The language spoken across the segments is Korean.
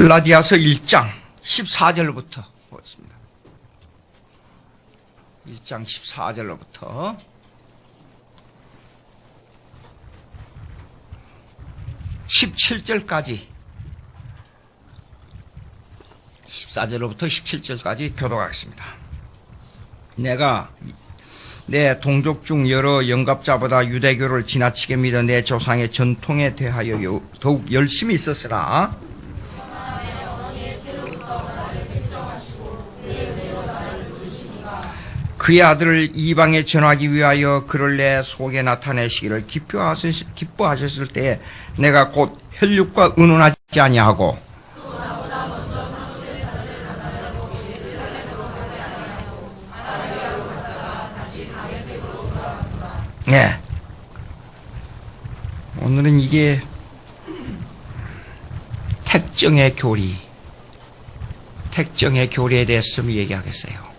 갈라디아서 1장 14절로부터 보겠습니다. 1장 14절로부터 17절까지 14절로부터 17절까지 교독하겠습니다. 내가 내 동족 중 여러 영갑자보다 유대교를 지나치게 믿어 내 조상의 전통에 대하여 더욱 열심히 있었으나 그의 아들을 이방에 전하기 위하여 그를 내 속에 나타내시기를 기뻐하셨을 때에 내가 곧 혈육과 의논하지 아니하고 네. 오늘은 이게 택정의 교리에 대해서 좀 얘기하겠어요.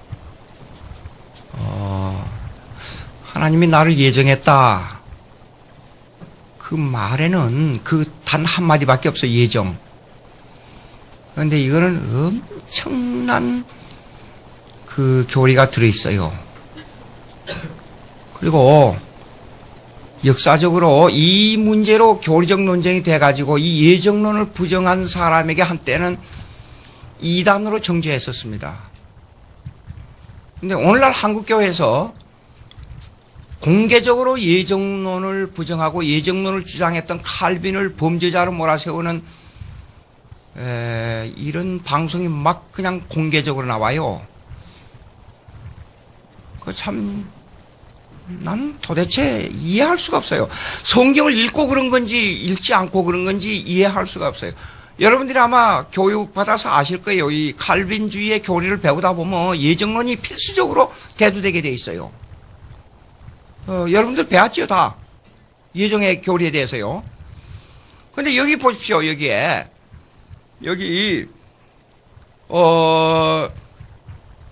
하나님이 나를 예정했다. 그 말에는 그 단 한마디밖에 없어, 예정. 그런데 이거는 엄청난 그 교리가 들어있어요. 그리고 역사적으로 이 문제로 교리적 논쟁이 돼가지고 이 예정론을 부정한 사람에게 한때는 이단으로 정죄했었습니다. 근데 오늘날 한국교회에서 공개적으로 예정론을 부정하고 예정론을 주장했던 칼빈을 범죄자로 몰아세우는 이런 방송이 막 그냥 공개적으로 나와요. 난 도대체 이해할 수가 없어요. 성경을 읽고 그런 건지 읽지 않고 그런 건지 이해할 수가 없어요. 여러분들이 아마 교육받아서 아실 거예요. 이 칼빈주의의 교리를 배우다 보면 예정론이 필수적으로 대두되게 돼 있어요. 여러분들 배웠지요, 다. 예정의 교리에 대해서요. 근데 여기 보십시오, 여기,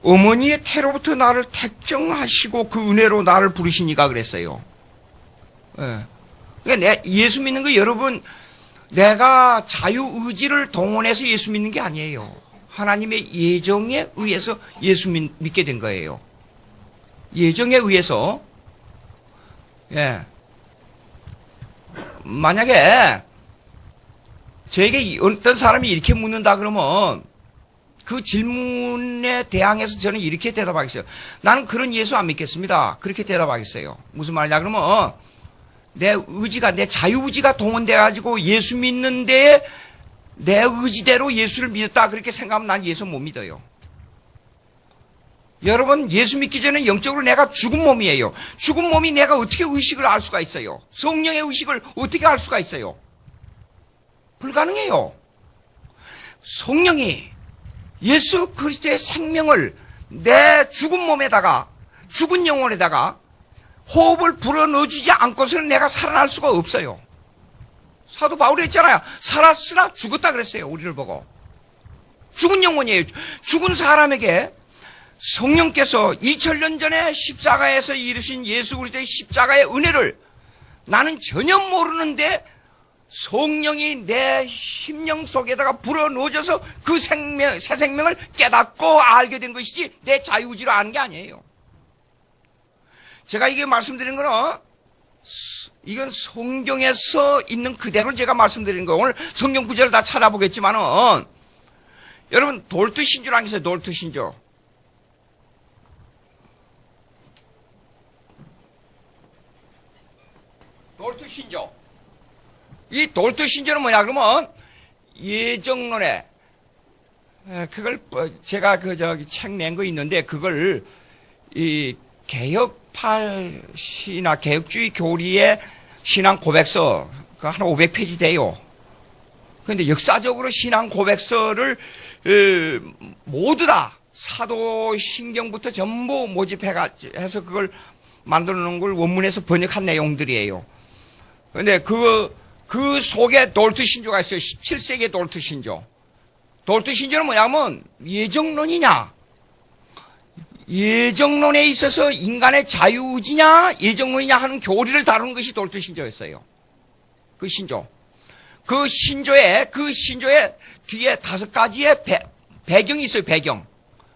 어머니의 태로부터 나를 택정하시고 그 은혜로 나를 부르시니까 그랬어요. 그러니까 예수 믿는 거 여러분, 내가 자유의지를 동원해서 예수 믿는 게 아니에요. 하나님의 예정에 의해서 예수 믿게 된 거예요. 예정에 의해서. 만약에 저에게 어떤 사람이 이렇게 묻는다 그러면 그 질문에 대항해서 저는 이렇게 대답하겠어요. 나는 그런 예수 안 믿겠습니다. 그렇게 대답하겠어요. 무슨 말이냐 그러면 내 자유의지가 동원돼가지고 예수 믿는데 내 의지대로 예수를 믿었다 그렇게 생각하면 난 예수 못 믿어요. 여러분, 예수 믿기 전에 영적으로 내가 죽은 몸이에요. 죽은 몸이 내가 어떻게 의식을 알 수가 있어요? 성령의 의식을 어떻게 알 수가 있어요? 불가능해요. 성령이 예수 그리스도의 생명을 내 죽은 몸에다가, 죽은 영혼에다가 호흡을 불어넣어주지 않고서는 내가 살아날 수가 없어요. 사도 바울이 했잖아요. 살았으나 죽었다 그랬어요. 우리를 보고. 죽은 영혼이에요. 죽은 사람에게 성령께서 2000년 전에 십자가에서 이루신 예수 그리스도의 십자가의 은혜를 나는 전혀 모르는데 성령이 내 심령 속에다가 불어넣어져서 그 새 생명을 깨닫고 알게 된 것이지 내 자유의지로 아는 게 아니에요. 제가 이게 말씀드린 거는 이건 성경에서 있는 그대로 제가 말씀드리는 거예요. 오늘 성경 구절을 다 찾아보겠지만은 여러분 돌트 신조라는 게 있어요. 돌트 신조. 돌트 신조. 이 돌트 신조는 뭐냐 그러면 예정론에 그걸 제가 책 낸 거 있는데 그걸 이 개혁파 신학 개혁주의 교리의 신앙 고백서 그 한 500페이지 돼요. 그런데 역사적으로 신앙 고백서를 모두 다 사도신경부터 전부 모집해서 그걸 만들어 놓은 걸 원문에서 번역한 내용들이에요. 근데 그 속에 돌트 신조가 있어요. 17세기의 돌트 신조. 돌트 신조는 뭐냐면 예정론이냐? 예정론에 있어서 인간의 자유의지냐? 예정론이냐 하는 교리를 다루는 것이 돌트 신조였어요. 그 신조. 그 신조에 뒤에 5가지의 배경이 있어요, 배경.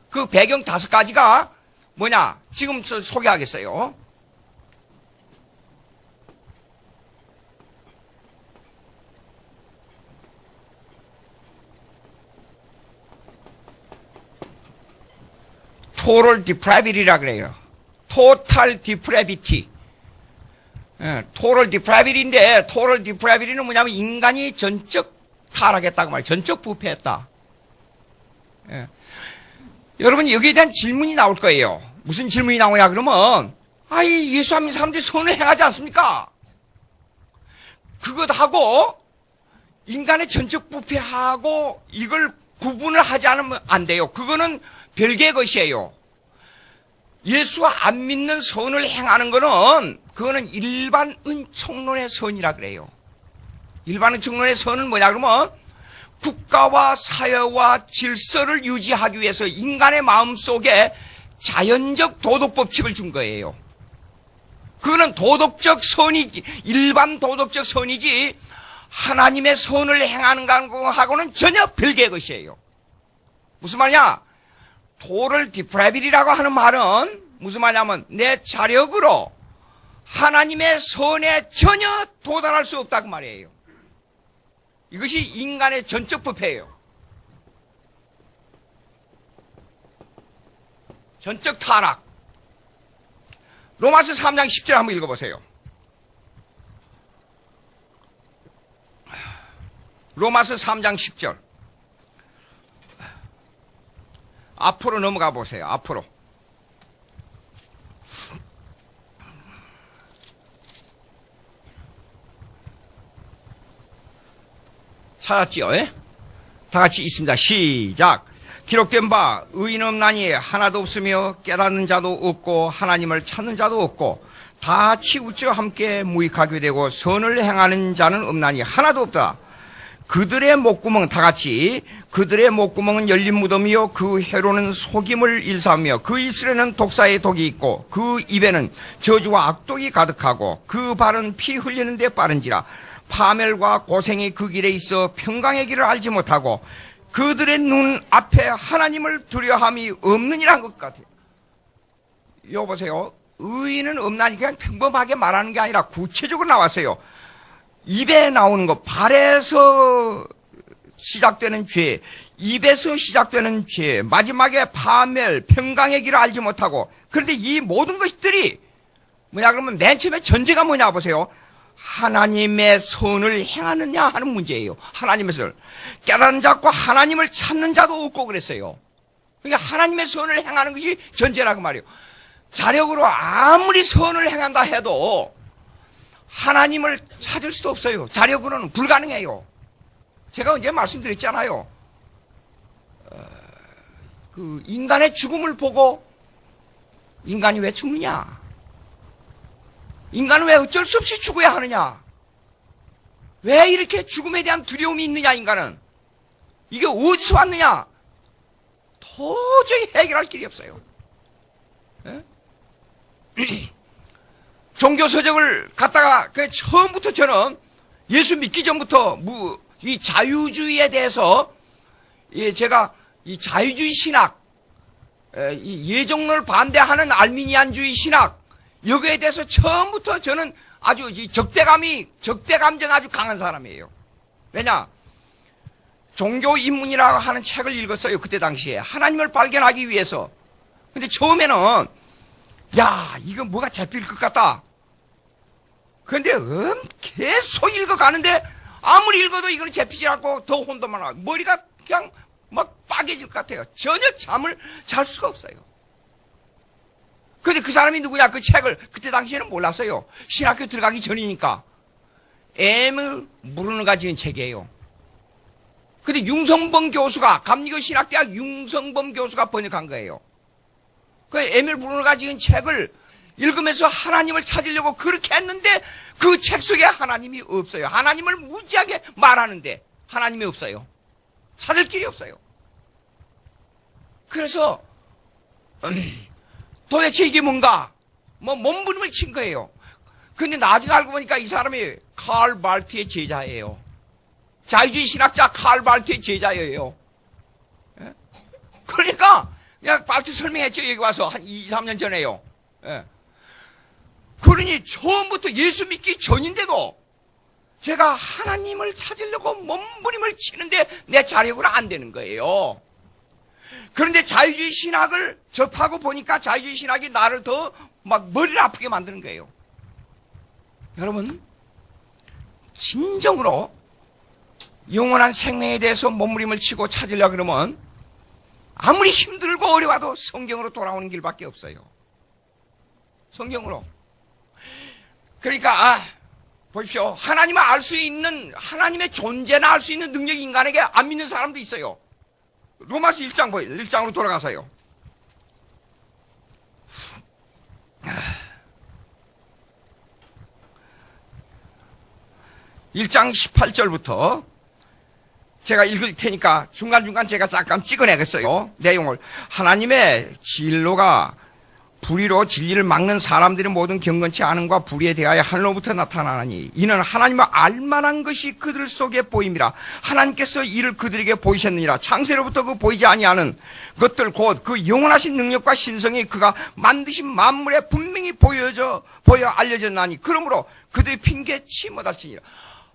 그 배경 5가지가 뭐냐? 지금 소개하겠어요. 토럴 디프라비티라 그래요. 토탈 디프라비티. 토럴 디프라비티인데, 토럴 디프라비티는 뭐냐면 인간이 전적 타락했다고 말이에요. 전적 부패했다. 예. 여러분, 여기에 대한 질문이 나올 거예요. 무슨 질문이 나오냐, 그러면, 예수 안 믿는 사람들이 선을 행하지 않습니까? 그것하고, 인간의 전적 부패하고, 이걸 구분을 하지 않으면 안 돼요. 그거는 별개의 것이에요. 예수 안 믿는 선을 행하는 거는, 그거는 일반 은총론의 선이라 그래요. 일반 은총론의 선은 뭐냐, 그러면, 국가와 사회와 질서를 유지하기 위해서 인간의 마음속에 자연적 도덕 법칙을 준 거예요. 그거는 도덕적 선이지, 일반 도덕적 선이지 하나님의 선을 행하는 것하고는 전혀 별개의 것이에요. 무슨 말이냐? 토럴 디프라비티라고 하는 말은 무슨 말이냐면 내 자력으로 하나님의 선에 전혀 도달할 수 없다고 말이에요. 이것이 인간의 전적 부패예요. 전적 타락. 로마서 3장 10절 한번 읽어보세요. 로마서 3장 10절. 앞으로 넘어가 보세요. 앞으로. 찾았지요? 예? 다 같이 있습니다. 시작. 기록된 바 의인 없나니 하나도 없으며 깨닫는 자도 없고 하나님을 찾는 자도 없고 다 치우쳐 함께 무익하게 되고 선을 행하는 자는 없나니 하나도 없다. 그들의 목구멍은 다 같이 그들의 목구멍은 열린 무덤이요 그 혀로는 속임을 일삼으며 그 입술에는 독사의 독이 있고 그 입에는 저주와 악독이 가득하고 그 발은 피 흘리는 데 빠른지라 파멸과 고생이 그 길에 있어 평강의 길을 알지 못하고 그들의 눈 앞에 하나님을 두려함이 없느니란 것 같아요. 여보세요. 의인은 없나니 그냥 평범하게 말하는 게 아니라 구체적으로 나왔어요. 입에 나오는 것, 발에서 시작되는 죄, 입에서 시작되는 죄, 마지막에 파멸, 평강의 길을 알지 못하고 그런데 이 모든 것들이 뭐냐 그러면 맨 처음에 전제가 뭐냐 보세요. 하나님의 선을 행하느냐 하는 문제예요. 하나님의 선을. 깨닫는 자고 하나님을 찾는 자도 없고 그랬어요. 그러니까 하나님의 선을 행하는 것이 전제라고 말이에요. 자력으로 아무리 선을 행한다 해도 하나님을 찾을 수도 없어요. 자력으로는 불가능해요. 제가 언제 말씀드렸잖아요. 그 인간의 죽음을 보고 인간이 왜 죽느냐? 인간은 왜 어쩔 수 없이 죽어야 하느냐? 왜 이렇게 죽음에 대한 두려움이 있느냐, 인간은? 이게 어디서 왔느냐? 도저히 해결할 길이 없어요. 종교서적을 갖다가, 처음부터 저는 예수 믿기 전부터 이 자유주의에 대해서, 제가 이 자유주의 신학, 이 예정론을 반대하는 알미니안주의 신학, 여기에 대해서 처음부터 저는 아주 적대감정 아주 강한 사람이에요. 왜냐? 종교인문이라고 하는 책을 읽었어요. 그때 당시에. 하나님을 발견하기 위해서. 근데 처음에는, 이거 뭐가 잡힐 것 같다. 그런데 계속 읽어가는데 아무리 읽어도 이거는 잡히지 않고 더 혼돈만 하고 머리가 그냥 막 빠개질 것 같아요. 전혀 잠을 잘 수가 없어요. 근데 그 사람이 누구냐? 그 책을 그때 당시에는 몰랐어요. 신학교 들어가기 전이니까. 에밀 무르너가 지은 책이에요. 근데 융성범 교수가 감리교 신학대학 융성범 교수가 번역한 거예요. 그 에밀 무르너가 지은 책을 읽으면서 하나님을 찾으려고 그렇게 했는데 그 책 속에 하나님이 없어요. 하나님을 무지하게 말하는데 하나님이 없어요. 찾을 길이 없어요. 그래서 도대체 이게 뭔가? 몸부림을 친 거예요. 근데 나중에 알고 보니까 이 사람이 칼 마르크스의 제자예요. 자유주의 신학자 칼 발트의 제자예요. 예? 그러니까 내가 발트 설명했죠. 여기 와서 한 2, 3년 전에요. 예. 그러니 처음부터 예수 믿기 전인데도 제가 하나님을 찾으려고 몸부림을 치는데 내 자력으로 안 되는 거예요. 그런데 자유주의 신학을 접하고 보니까 자유주의 신학이 나를 더 막 머리를 아프게 만드는 거예요. 여러분, 진정으로 영원한 생명에 대해서 몸부림을 치고 찾으려고 그러면 아무리 힘들고 어려워도 성경으로 돌아오는 길밖에 없어요. 성경으로. 그러니까 보십시오. 하나님을 알 수 있는, 하나님의 존재나 알 수 있는 능력이 인간에게 안 믿는 사람도 있어요. 로마서 1장 보여요. 1장으로 돌아가서요. 1장 18절부터 제가 읽을 테니까 중간중간 제가 잠깐 찍어내겠어요. 내용을. 하나님의 진로가 불의로 진리를 막는 사람들의 모든 경건치 않음과 불의에 대하여 하늘로부터 나타나니 이는 하나님을 알만한 것이 그들 속에 보임이라. 하나님께서 이를 그들에게 보이셨느니라. 창세로부터 그 보이지 아니하는 것들 곧 그 영원하신 능력과 신성이 그가 만드신 만물에 분명히 보여 알려졌나니 그러므로 그들이 핑계치 못할지니라.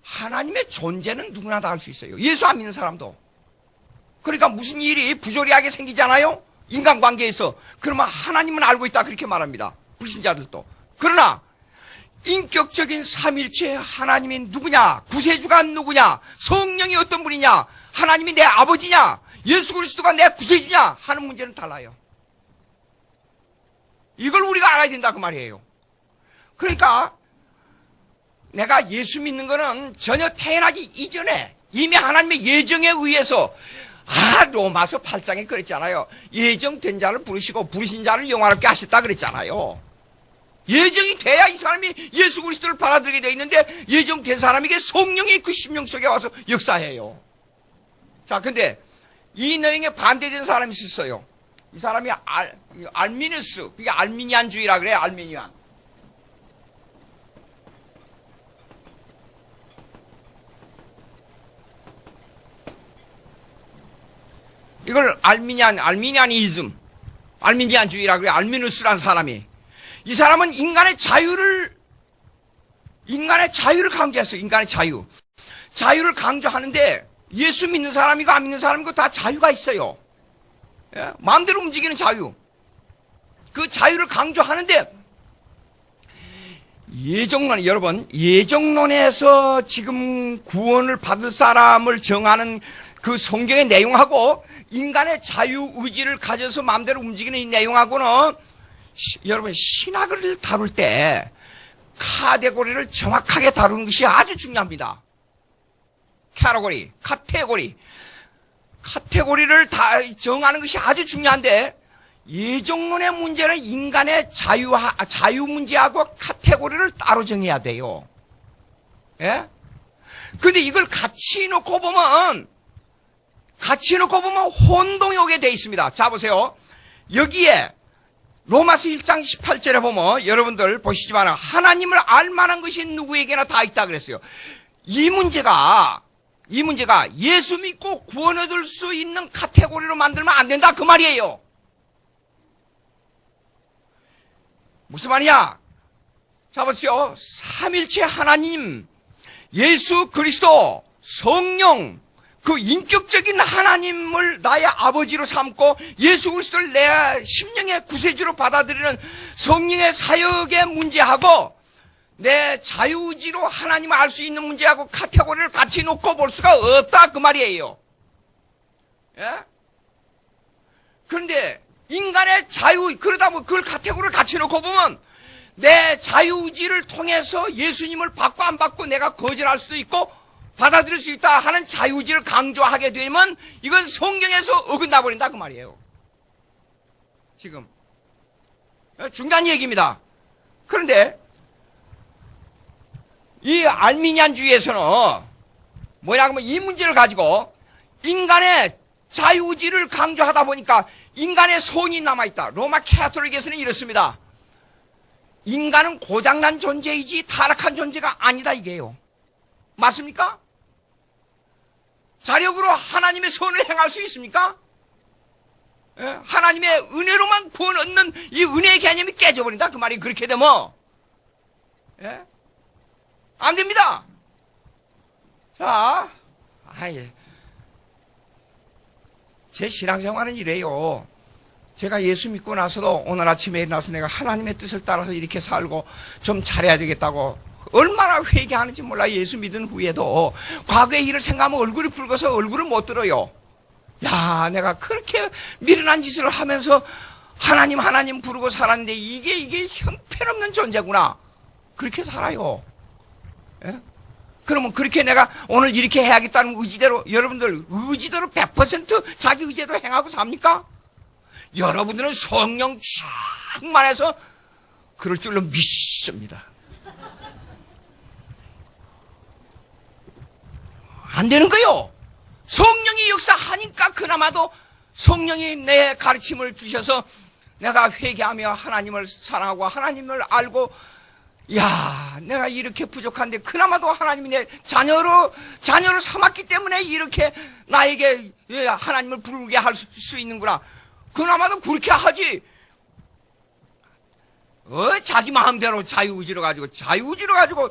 하나님의 존재는 누구나 다 알 수 있어요. 예수 안 믿는 사람도. 그러니까 무슨 일이 부조리하게 생기잖아요. 인간관계에서. 그러면 하나님은 알고 있다 그렇게 말합니다. 불신자들도. 그러나 인격적인 삼일체 하나님이 누구냐, 구세주가 누구냐, 성령이 어떤 분이냐, 하나님이 내 아버지냐, 예수 그리스도가 내 구세주냐 하는 문제는 달라요. 이걸 우리가 알아야 된다 그 말이에요. 그러니까 내가 예수 믿는 거는 전혀 태어나기 이전에 이미 하나님의 예정에 의해서 로마서 8장에 그랬잖아요. 예정된 자를 부르시고 부르신 자를 영화롭게 하셨다 그랬잖아요. 예정이 돼야 이 사람이 예수 그리스도를 받아들이게 돼 있는데 예정된 사람에게 성령이 그 심령 속에 와서 역사해요. 자, 근데 이 내용에 반대된 사람이 있었어요. 이 사람이 알미누스, 그게 알미니안주의라 그래요. 알미니안. 이걸 알미니안이즘, 알미니안주의라 그래요. 알미누스라는 사람이. 이 사람은 인간의 자유를 강조했어요. 인간의 자유. 자유를 강조하는데 예수 믿는 사람이고 안 믿는 사람이고 다 자유가 있어요. 예? 마음대로 움직이는 자유. 그 자유를 강조하는데 여러분, 예정론에서 지금 구원을 받을 사람을 정하는 그 성경의 내용하고 인간의 자유의지를 가져서 마음대로 움직이는 이 내용하고는 여러분 신학을 다룰 때 카테고리를 정확하게 다루는 것이 아주 중요합니다. 카테고리를 다 정하는 것이 아주 중요한데 예정론의 문제는 인간의 자유 문제하고 카테고리를 따로 정해야 돼요. 예? 근데 이걸 같이 놓고 보면 혼동이 오게 돼 있습니다. 자, 보세요. 여기에 로마서 1장 18절에 보면 여러분들 보시지만 하나님을 알 만한 것이 누구에게나 다 있다 그랬어요. 이 문제가 예수 믿고 구원 얻을 수 있는 카테고리로 만들면 안 된다 그 말이에요. 무슨 말이야? 자, 보세요. 삼일체 하나님, 예수 그리스도, 성령, 그 인격적인 하나님을 나의 아버지로 삼고 예수 그리스도를 내 심령의 구세주로 받아들이는 성령의 사역의 문제하고 내 자유의지로 하나님을 알 수 있는 문제하고 카테고리를 같이 놓고 볼 수가 없다 그 말이에요. 예? 그런데 인간의 자유, 그러다 보면 그걸 카테고리를 같이 놓고 보면 내 자유의지를 통해서 예수님을 받고 안 받고 내가 거절할 수도 있고 받아들일 수 있다 하는 자유의지를 강조하게 되면 이건 성경에서 어긋나 버린다 그 말이에요. 지금 중요한 얘기입니다. 그런데 이 알미니안주의에서는 뭐냐 하면 이 문제를 가지고 인간의 자유의지를 강조하다 보니까 인간의 손이 남아있다. 로마 캐톨릭에서는 이렇습니다. 인간은 고장난 존재이지 타락한 존재가 아니다 이게요. 맞습니까? 자력으로 하나님의 선을 행할 수 있습니까? 예? 하나님의 은혜로만 구원 얻는 이 은혜의 개념이 깨져버린다. 그 말이 그렇게 되면. 예? 안 됩니다. 자, 제 신앙생활은 이래요. 제가 예수 믿고 나서도 오늘 아침에 일어나서 내가 하나님의 뜻을 따라서 이렇게 살고 좀 잘해야 되겠다고 얼마나 회개하는지 몰라. 예수 믿은 후에도 과거의 일을 생각하면 얼굴이 붉어서 얼굴을 못 들어요. 야, 내가 그렇게 미련한 짓을 하면서 하나님 부르고 살았는데 이게 형편없는 존재구나. 그렇게 살아요. 예? 그러면 그렇게 내가 오늘 이렇게 해야겠다는 의지대로, 여러분들 의지대로 100% 자기 의지대로 행하고 삽니까? 여러분들은 성령 충만해서 그럴 줄로 믿습니다. 안 되는 거요. 성령이 역사하니까 그나마도 성령이 내 가르침을 주셔서 내가 회개하며 하나님을 사랑하고 하나님을 알고, 야, 내가 이렇게 부족한데 그나마도 하나님이 내 자녀로 삼았기 때문에 이렇게 나에게 하나님을 부르게 할 수 있는구나. 그나마도 그렇게 하지. 자기 마음대로 자유의지로 가지고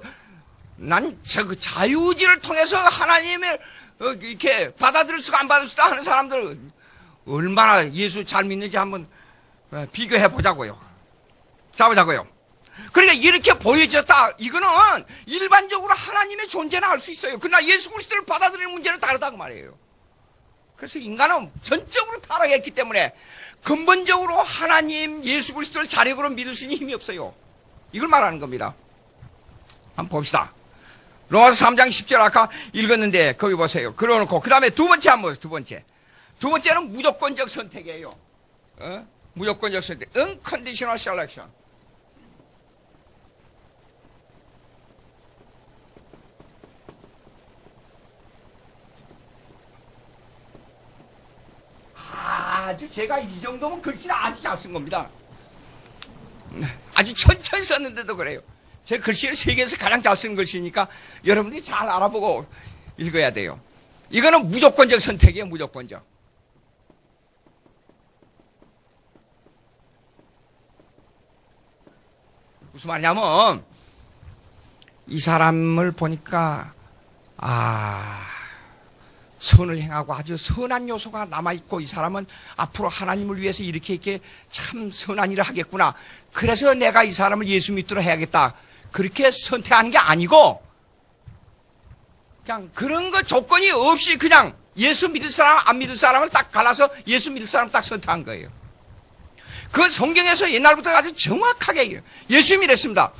난 그 자유의지를 통해서 하나님을 이렇게 받아들일 수가 안 받을 수가 하는 사람들 얼마나 예수 잘 믿는지 한번 비교해 보자고요. 자보자고요. 그러니까 이렇게 보여졌다. 이거는 일반적으로 하나님의 존재는 알 수 있어요. 그러나 예수 그리스도를 받아들이는 문제는 다르다고 말이에요. 그래서 인간은 전적으로 타락했기 때문에 근본적으로 하나님 예수 그리스도를 자력으로 믿을 수 있는 힘이 없어요. 이걸 말하는 겁니다. 한번 봅시다. 로마서 3장 10절 아까 읽었는데 거기 보세요. 그러놓고 그 다음에 두 번째는 무조건적 선택이에요. 무조건적 선택, unconditional selection. 아주 제가 이 정도면 글씨를 아주 잘 쓴 겁니다. 아주 천천히 썼는데도 그래요. 제 글씨를 세계에서 가장 잘 쓴 글씨니까 여러분들이 잘 알아보고 읽어야 돼요. 이거는 무조건적 선택이에요. 무조건적. 무슨 말이냐면 이 사람을 보니까 선을 행하고 아주 선한 요소가 남아있고 이 사람은 앞으로 하나님을 위해서 이렇게 참 선한 일을 하겠구나. 그래서 내가 이 사람을 예수 믿도록 해야겠다. 그렇게 선택하는 게 아니고 그냥 그런 거 조건이 없이 그냥 예수 믿을 사람 안 믿을 사람을 딱 갈라서 예수 믿을 사람 딱 선택한 거예요. 그 성경에서 옛날부터 아주 정확하게 예수님이 이랬습니다.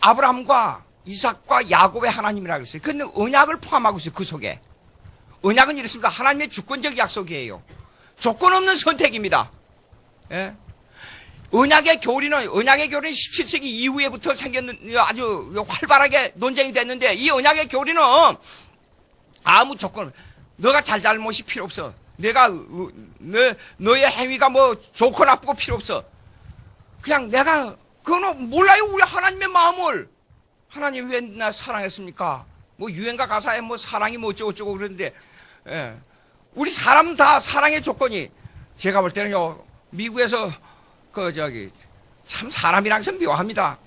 아브라함과 이삭과 야곱의 하나님이라고 했어요. 근데 언약을 포함하고 있어요. 그 속에. 언약은 이렇습니다. 하나님의 주권적 약속이에요. 조건 없는 선택입니다. 예? 언약의 교리는 17세기 이후에부터 생겼는 아주 활발하게 논쟁이 됐는데 이 언약의 교리는 아무 조건, 너가 잘못이 필요 없어. 너의 행위가 뭐 좋고 나쁘고 필요 없어. 그냥 그거는 몰라요. 우리 하나님의 마음을. 하나님 왜 나 사랑했습니까? 뭐 유행가 가사에 뭐 사랑이 뭐 어쩌고저쩌고 그러는데, 예. 우리 사람 다 사랑의 조건이, 제가 볼 때는요, 미국에서 참 사람이랑 좀 묘합니다.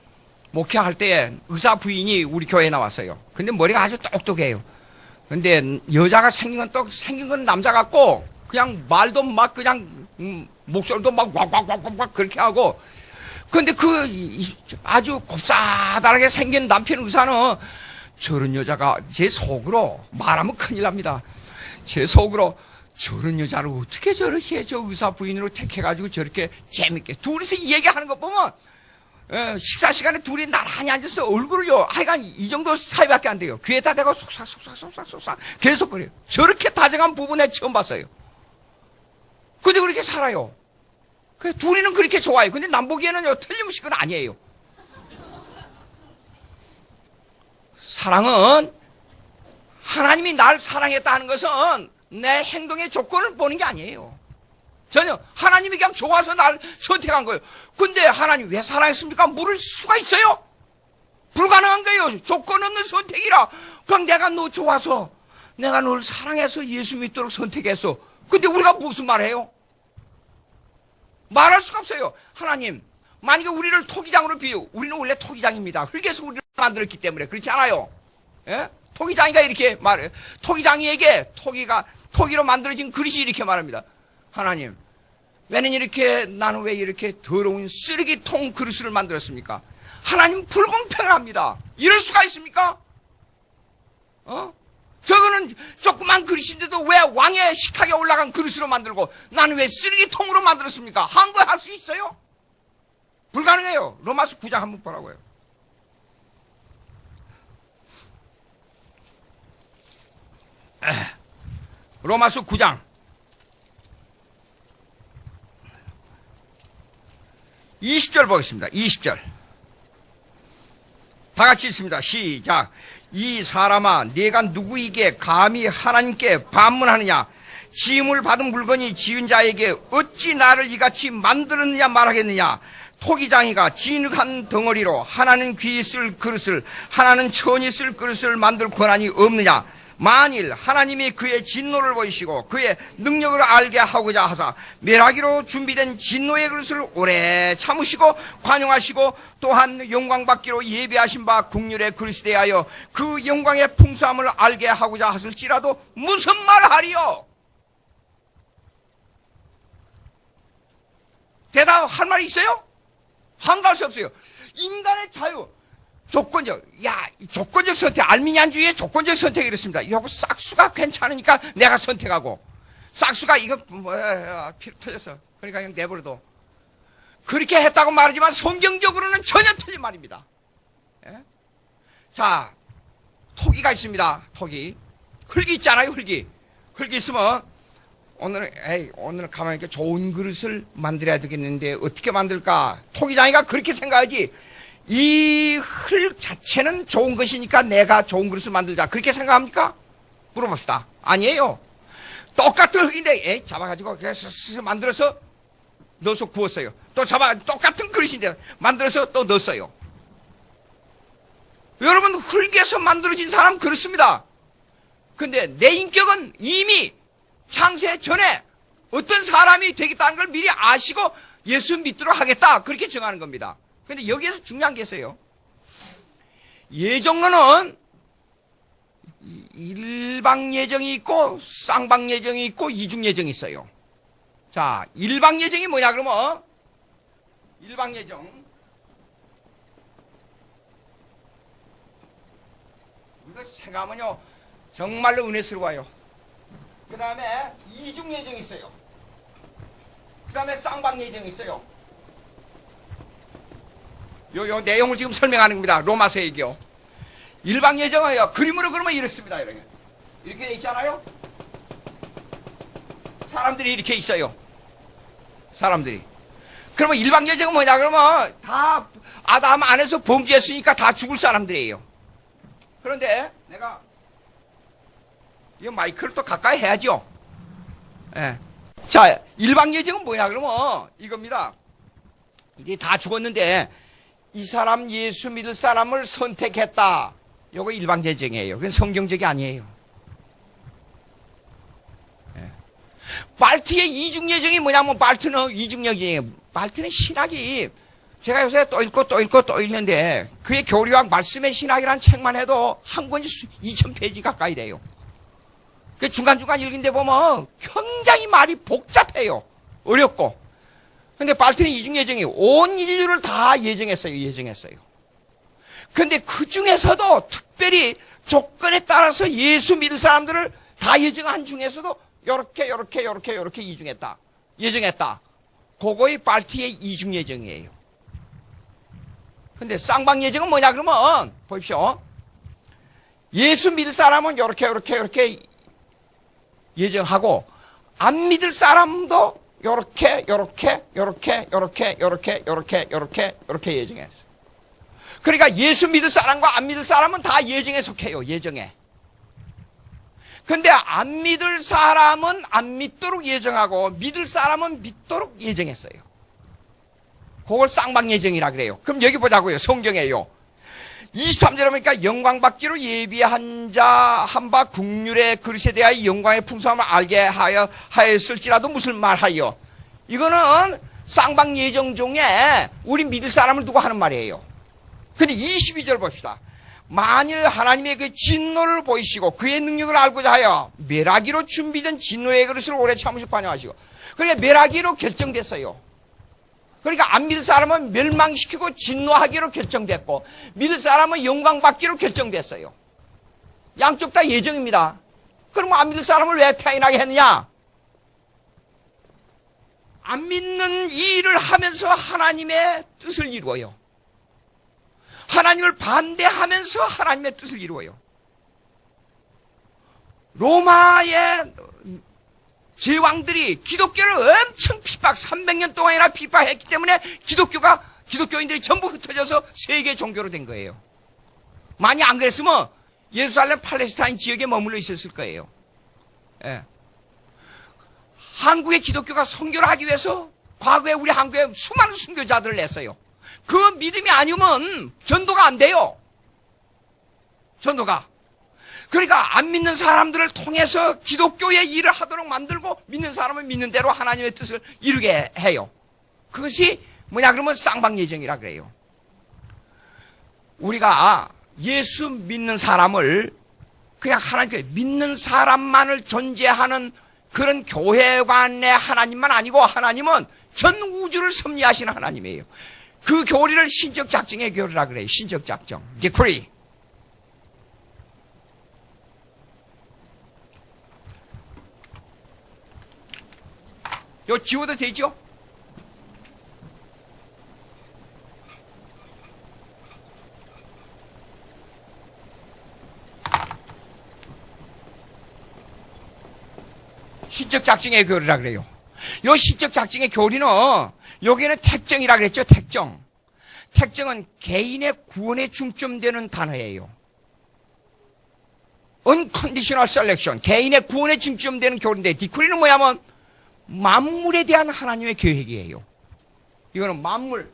목회할 때 의사 부인이 우리 교회에 나왔어요. 근데 머리가 아주 똑똑해요. 근데 여자가 생긴 건 남자 같고, 그냥 말도 막 그냥, 목소리도 막 왁왁왁왁 그렇게 하고, 근데 아주 곱사다하게 생긴 남편 의사는 저런 여자가 제 속으로 말하면 큰일 납니다. 제 속으로 저런 여자를 어떻게 저렇게 저 의사 부인으로 택해가지고 저렇게 재밌게 둘이서 얘기하는 거 보면 식사 시간에 둘이 나란히 앉아서 얼굴을요 하여간 이 정도 사이밖에 안 돼요. 귀에다 대고 속삭 계속 그래요. 저렇게 다정한 부부는 처음 봤어요. 근데 그렇게 살아요. 둘이는 그렇게 좋아요. 근데 남 보기에는요 틀림없이 그건 아니에요. 사랑은 하나님이 날 사랑했다는 것은 내 행동의 조건을 보는 게 아니에요. 전혀 하나님이 그냥 좋아서 날 선택한 거예요. 근데 하나님 왜 사랑했습니까? 물을 수가 있어요? 불가능한 거예요. 조건 없는 선택이라. 그냥 내가 너 좋아서 내가 너를 사랑해서 예수 믿도록 선택했어. 근데 우리가 무슨 말해요? 말할 수가 없어요. 하나님, 만약에 우리를 토기장으로 비유, 우리는 원래 토기장입니다. 흙에서 우리를 만들었기 때문에. 그렇지 않아요? 예? 토기장이가 이렇게 말해요. 토기장이에게 토기로 만들어진 그릇이 이렇게 말합니다. 하나님, 나는 왜 이렇게 더러운 쓰레기통 그릇을 만들었습니까? 하나님 불공평합니다. 이럴 수가 있습니까? 저거는 조그만 그릇인데도 왜 왕의 식탁에 올라간 그릇으로 만들고 나는 왜 쓰레기통으로 만들었습니까? 한 거 할 수 있어요? 불가능해요. 로마서 9장 한번 보라고요. 로마서 9장 20절 보겠습니다. 20절 다 같이 읽습니다. 시작. 이 사람아, 네가 누구에게 감히 하나님께 반문하느냐? 지음을 받은 물건이 지은 자에게 어찌 나를 이같이 만들었느냐 말하겠느냐? 토기장이가 진흙한 덩어리로 하나는 귀 쓸 그릇을, 하나는 천이 쓸 그릇을 만들 권한이 없느냐? 만일 하나님이 그의 진노를 보이시고 그의 능력을 알게 하고자 하사 멸하기로 준비된 진노의 그릇을 오래 참으시고 관용하시고 또한 영광받기로 예비하신 바 국률의 그릇에 대하여 그 영광의 풍성함을 알게 하고자 하실지라도 무슨 말 하리요? 대답할 말이 있어요? 한가할 수 없어요. 인간의 자유, 조건적 선택, 알미니안주의의 조건적 선택이 이렇습니다. 요거 싹수가 괜찮으니까 내가 선택하고, 싹수가 이거 필요 틀렸어. 그러니까 그냥 내버려둬. 그렇게 했다고 말하지만 성경적으로는 전혀 틀린 말입니다. 예? 자, 토기가 있습니다. 토기. 흙이 있잖아요. 흙이 있으면 오늘 가만히 있게 좋은 그릇을 만들어야 되겠는데 어떻게 만들까? 토기장이가 그렇게 생각하지. 이 흙 자체는 좋은 것이니까 내가 좋은 그릇을 만들자. 그렇게 생각합니까? 물어봅시다. 아니에요. 똑같은 흙인데, 잡아가지고, 만들어서 넣어서 구웠어요. 또 똑같은 그릇인데, 만들어서 또 넣었어요. 여러분, 흙에서 만들어진 사람 그렇습니다. 근데 내 인격은 이미 창세 전에 어떤 사람이 되겠다는 걸 미리 아시고 예수 믿도록 하겠다. 그렇게 정하는 겁니다. 근데 여기에서 중요한 게 있어요. 예정론은 일방 예정이 있고 쌍방 예정이 있고 이중 예정이 있어요. 자, 일방 예정이 뭐냐 그러면 일방 예정 이거 생각하면요 정말로 은혜스러워요. 그 다음에 이중 예정이 있어요. 그 다음에 쌍방 예정이 있어요. 요 내용을 지금 설명하는 겁니다. 로마서 얘기요. 일방 예정은요, 그림으로 그러면 이렇습니다. 이렇게 돼 있잖아요? 사람들이 이렇게 있어요. 사람들이. 그러면 일방 예정은 뭐냐, 그러면 다 아담 안에서 범죄했으니까 다 죽을 사람들이에요. 그런데 내가, 이 마이크를 또 가까이 해야죠. 예. 자, 일방 예정은 뭐냐, 그러면 이겁니다. 이게 다 죽었는데, 이 사람 예수 믿을 사람을 선택했다. 요거 일방 예정이에요. 그건 성경적이 아니에요. 예. 발트의 이중 예정이 뭐냐면 발트는 이중 예정이에요. 발트는 신학이 제가 요새 또 읽고 또 읽고 또 읽는데 그의 교리학 말씀의 신학이라는 책만 해도 한 권이 2000페이지 가까이 돼요. 그 중간중간 읽는데 보면 굉장히 말이 복잡해요. 어렵고. 근데 발트는 이중 예정이 온 인류를 다 예정했어요. 근데 그 중에서도 특별히 조건에 따라서 예수 믿을 사람들을 다 예정한 중에서도 요렇게 예정했다. 그거의 발트의 이중 예정이에요. 근데 쌍방 예정은 뭐냐 그러면 보십시오. 예수 믿을 사람은 요렇게 예정하고 안 믿을 사람도 요렇게 예정했어요. 그러니까 예수 믿을 사람과 안 믿을 사람은 다 예정에 속해요. 예정에. 근데 안 믿을 사람은 안 믿도록 예정하고 믿을 사람은 믿도록 예정했어요. 그걸 쌍방 예정이라 그래요. 그럼 여기 보자고요. 성경에요. 23절에 보니까 영광 받기로 예비한 자 한 바 국률의 그릇에 대하여 영광의 풍성함을 알게 하였을지라도 무슨 말하여. 이거는 쌍방 예정 중에 우리 믿을 사람을 두고 하는 말이에요. 근데 22절 봅시다. 만일 하나님의 그 진노를 보이시고 그의 능력을 알고자 하여 멸하기로 준비된 진노의 그릇을 오래 참으시고 관여하시고. 그러니까 멸하기로 결정됐어요. 그러니까 안 믿을 사람은 멸망시키고 진노하기로 결정됐고 믿을 사람은 영광받기로 결정됐어요. 양쪽 다 예정입니다. 그럼 안 믿을 사람을 왜 태어나게 했느냐? 안 믿는 이 일을 하면서 하나님의 뜻을 이루어요. 하나님을 반대하면서 하나님의 뜻을 이루어요. 로마의 제왕들이 기독교를 엄청 300년 동안이나 핍박했기 때문에 기독교인들이 전부 흩어져서 세계 종교로 된 거예요. 만약 안 그랬으면 예루살렘 팔레스타인 지역에 머물러 있었을 거예요. 예. 한국의 기독교가 선교를 하기 위해서 과거에 우리 한국에 수많은 선교자들을 냈어요. 그 믿음이 아니면 전도가 안 돼요. 전도가. 그러니까 안 믿는 사람들을 통해서 기독교의 일을 하도록 만들고 믿는 사람은 믿는 대로 하나님의 뜻을 이루게 해요. 그것이 뭐냐 그러면 쌍방예정이라 그래요. 우리가 예수 믿는 사람을 그냥 하나님께 믿는 사람만을 존재하는 그런 교회관의 하나님만 아니고 하나님은 전 우주를 섭리하시는 하나님이에요. 그 교리를 신적 작정의 교리라 그래요. 신적 작정. 디크리. 요 지워도 되죠? 신적 작정의 교리라 그래요. 요 신적 작정의 교리는 여기는 택정이라 그랬죠. 택정. 택정은 개인의 구원에 중점되는 단어예요. Unconditional Selection. 개인의 구원에 중점되는 교리인데 디크리는 뭐냐면 만물에 대한 하나님의 계획이에요. 이거는 만물에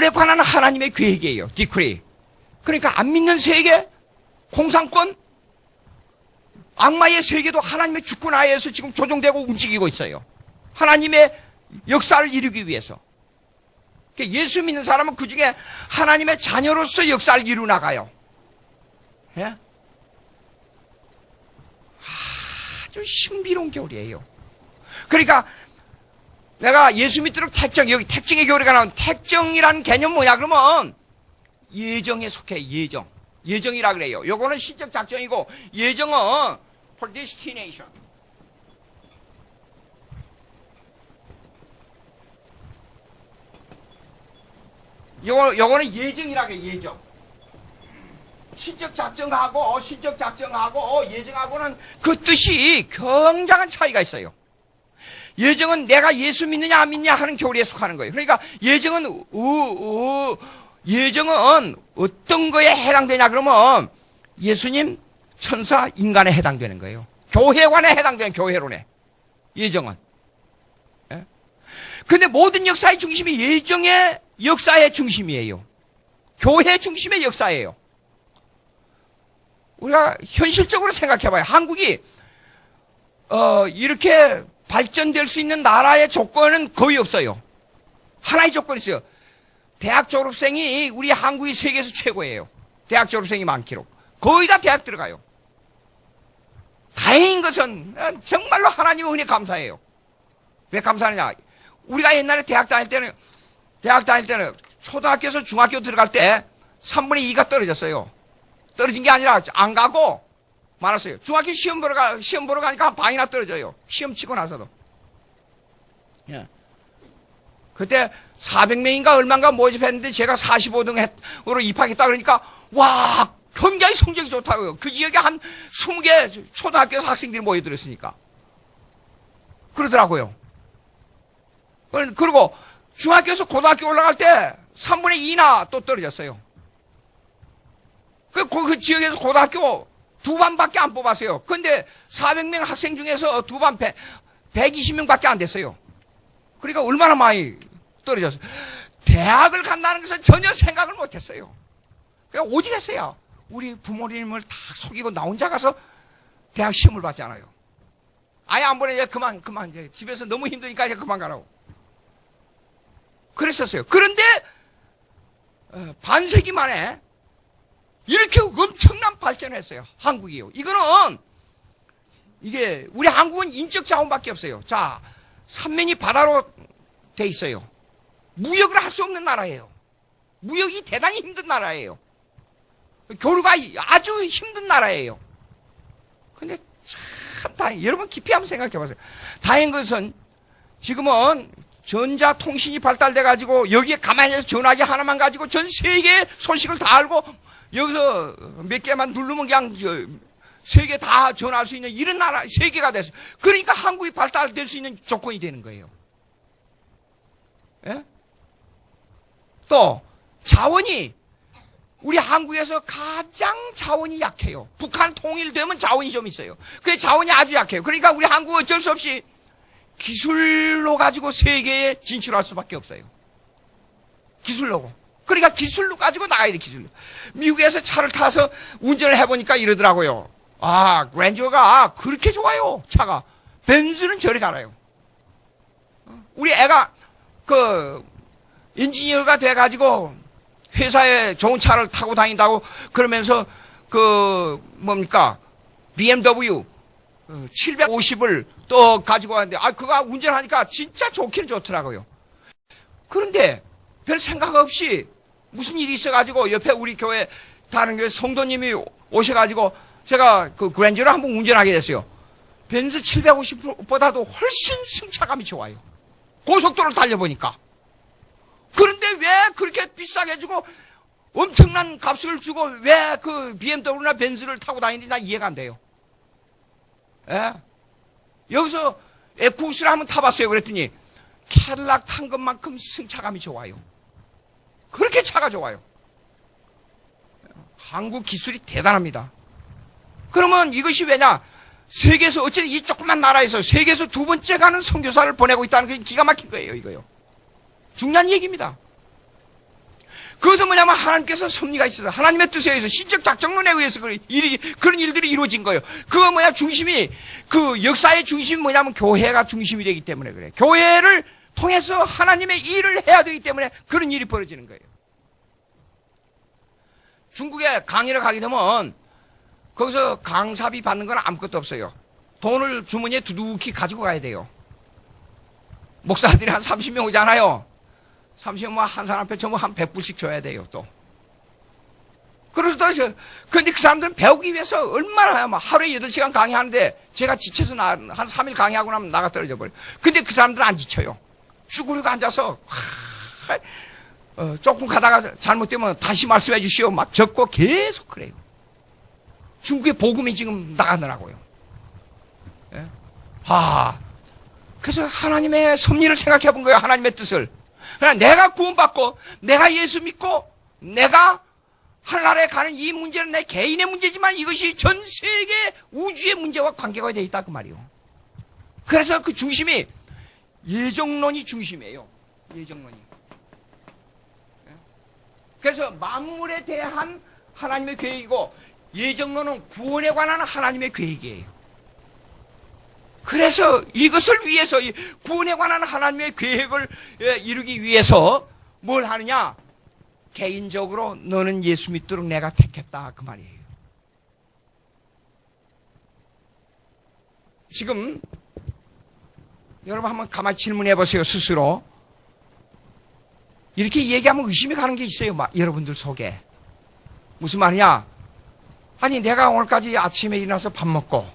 관한 하나님의 계획이에요. 디크리. 그러니까 안 믿는 세계, 공산권, 악마의 세계도 하나님의 주권 하에서 지금 조종되고 움직이고 있어요. 하나님의 역사를 이루기 위해서. 예수 믿는 사람은 그 중에 하나님의 자녀로서 역사를 이루 나가요. 예? 아주 신비로운 교리예요. 그러니까 내가 예수 믿도록 택정, 여기 택정의 교리가 나온 택정이라는 개념 뭐냐 그러면 예정에 속해. 예정이라 그래요. 요거는 신적 작정이고 예정은 predestination. 요거는 예정이라 그래. 예정. 신적 작정하고 예정하고는 그 뜻이 굉장한 차이가 있어요. 예정은 내가 예수 믿느냐 안 믿느냐 하는 교리에 속하는 거예요. 그러니까 예정은 어떤 거에 해당되냐 그러면 예수님, 천사, 인간에 해당되는 거예요. 교회관에 해당되는 교회론에. 예정은. 예? 근데 모든 역사의 중심이 예정의 역사의 중심이에요. 교회 중심의 역사예요. 우리가 현실적으로 생각해봐요. 한국이 이렇게 발전될 수 있는 나라의 조건은 거의 없어요. 하나의 조건이 있어요. 대학 졸업생이 우리 한국이 세계에서 최고예요. 대학 졸업생이 많기로. 거의 다 대학 들어가요. 다행인 것은 정말로 하나님의 은혜 감사해요. 왜 감사하느냐? 우리가 옛날에 대학 다닐 때는 초등학교에서 중학교 들어갈 때 3분의 2가 떨어졌어요. 떨어진 게 아니라 안 가고 많았어요. 중학교 시험 보러 가니까 한 반이나 떨어져요. 시험 치고 나서도. 예. 그때 400명인가 얼마인가 모집했는데 제가 45등으로 입학했다 그러니까 와 굉장히 성적이 좋다고요. 그 지역에 한 20개 초등학교 학생들이 모여들었으니까 그러더라고요. 그리고 중학교에서 고등학교 올라갈 때 3분의 2나 또 떨어졌어요. 그 지역에서 고등학교 두 반밖에 안 뽑았어요. 근데 400명 학생 중에서 두 반 120명밖에 안 됐어요. 그러니까 얼마나 많이 떨어졌어요. 대학을 간다는 것은 전혀 생각을 못 했어요. 그냥 오직 했어요. 우리 부모님을 다 속이고 나 혼자 가서 대학 시험을 봤잖아요. 아예 안 보내, 이제 그만, 이제 집에서 너무 힘드니까 이제 그만 가라고. 그랬었어요. 그런데, 반세기 만에 이렇게 엄청난 발전을 했어요. 한국이요. 이게, 우리 한국은 인적 자원밖에 없어요. 자, 삼면이 바다로 돼 있어요. 무역을 할 수 없는 나라예요. 무역이 대단히 힘든 나라예요. 교류가 아주 힘든 나라예요. 근데 참 여러분 깊이 한번 생각해 보세요. 다행인 것은 지금은 전자통신이 발달돼 가지고 여기에 가만히 있어서 전화기 하나만 가지고 전 세계의 소식을 다 알고 여기서 몇 개만 누르면 그냥 세계 다 전화할 수 있는 이런 나라, 세계가 됐어요. 그러니까 한국이 발달될 수 있는 조건이 되는 거예요. 예? 또 자원이 우리 한국에서 가장 자원이 약해요. 북한 통일되면 자원이 좀 있어요. 그 자원이 아주 약해요. 그러니까 우리 한국은 어쩔 수 없이 기술로 가지고 세계에 진출할 수밖에 없어요. 기술로. 그러니까 기술로 가지고 나가야 돼, 기술로. 미국에서 차를 타서 운전을 해보니까 이러더라고요. 아, 그랜저가 그렇게 좋아요, 차가. 벤츠는 저리 가라요. 우리 애가 엔지니어가 돼가지고 회사에 좋은 차를 타고 다닌다고 그러면서 BMW 750을 또 가지고 왔는데 그거 운전하니까 진짜 좋긴 좋더라고요. 그런데 별 생각 없이 무슨 일이 있어가지고 옆에 우리 교회 다른 교회 성도님이 오셔가지고 제가 그 그랜저를 한번 운전하게 됐어요. 벤츠 750보다도 훨씬 승차감이 좋아요. 고속도로를 달려보니까. 그런데 왜 그렇게 비싸게 주고 엄청난 값을 주고 왜 그 BMW나 벤츠를 타고 다니는지 난 이해가 안 돼요. 예? 여기서 에쿠스를 한번 타봤어요. 그랬더니 캐딜락 탄 것만큼 승차감이 좋아요. 그렇게 차가 좋아요. 한국 기술이 대단합니다. 그러면 이것이 왜냐? 세계에서 어쨌든 이 조그만 나라에서 세계에서 두 번째 가는 선교사를 보내고 있다는 게 기가 막힌 거예요. 이거요. 중요한 얘기입니다. 그것은 뭐냐면 하나님께서 섭리가 있어서 하나님의 뜻에 의해서 신적 작정론에 의해서 그런 일들이 이루어진 거예요. 그거 중심이 역사의 중심이 뭐냐면 교회가 중심이 되기 때문에 그래요. 교회를 통해서 하나님의 일을 해야 되기 때문에 그런 일이 벌어지는 거예요. 중국에 강의를 가게 되면 거기서 강사비 받는 건 아무것도 없어요. 돈을 주머니에 두둑히 가지고 가야 돼요. 목사들이 한 30명 오잖아요. 30명 한 사람 앞에 전부 한 100불씩 줘야 돼요, 또. 그래서 근데 그 사람들은 배우기 위해서 얼마나 하루에 8시간 강의하는데 제가 지쳐서 한 3일 강의하고 나면 나가 떨어져 버려요. 근데 그 사람들은 안 지쳐요. 쭈그리고 앉아서 조금 가다가 잘못되면 다시 말씀해 주시오. 막 적고 계속 그래요. 중국의 복음이 지금 나가느라고요. 예? 그래서 하나님의 섭리를 생각해 본 거예요. 하나님의 뜻을. 그러나 내가 구원받고 내가 예수 믿고 내가 하늘나라에 가는 이 문제는 내 개인의 문제지만 이것이 전 세계 우주의 문제와 관계가 되어 있다 그 말이요. 그래서 그 중심이 예정론이 중심이에요. 예정론이. 그래서 만물에 대한 하나님의 계획이고 예정론은 구원에 관한 하나님의 계획이에요. 그래서 이것을 위해서 구원에 관한 하나님의 계획을 이루기 위해서 뭘 하느냐? 개인적으로 너는 예수 믿도록 내가 택했다 그 말이에요. 지금 여러분 한번 가만히 질문해 보세요. 스스로. 이렇게 얘기하면 의심이 가는 게 있어요. 여러분들 속에. 무슨 말이냐? 아니 내가 오늘까지 아침에 일어나서 밥 먹고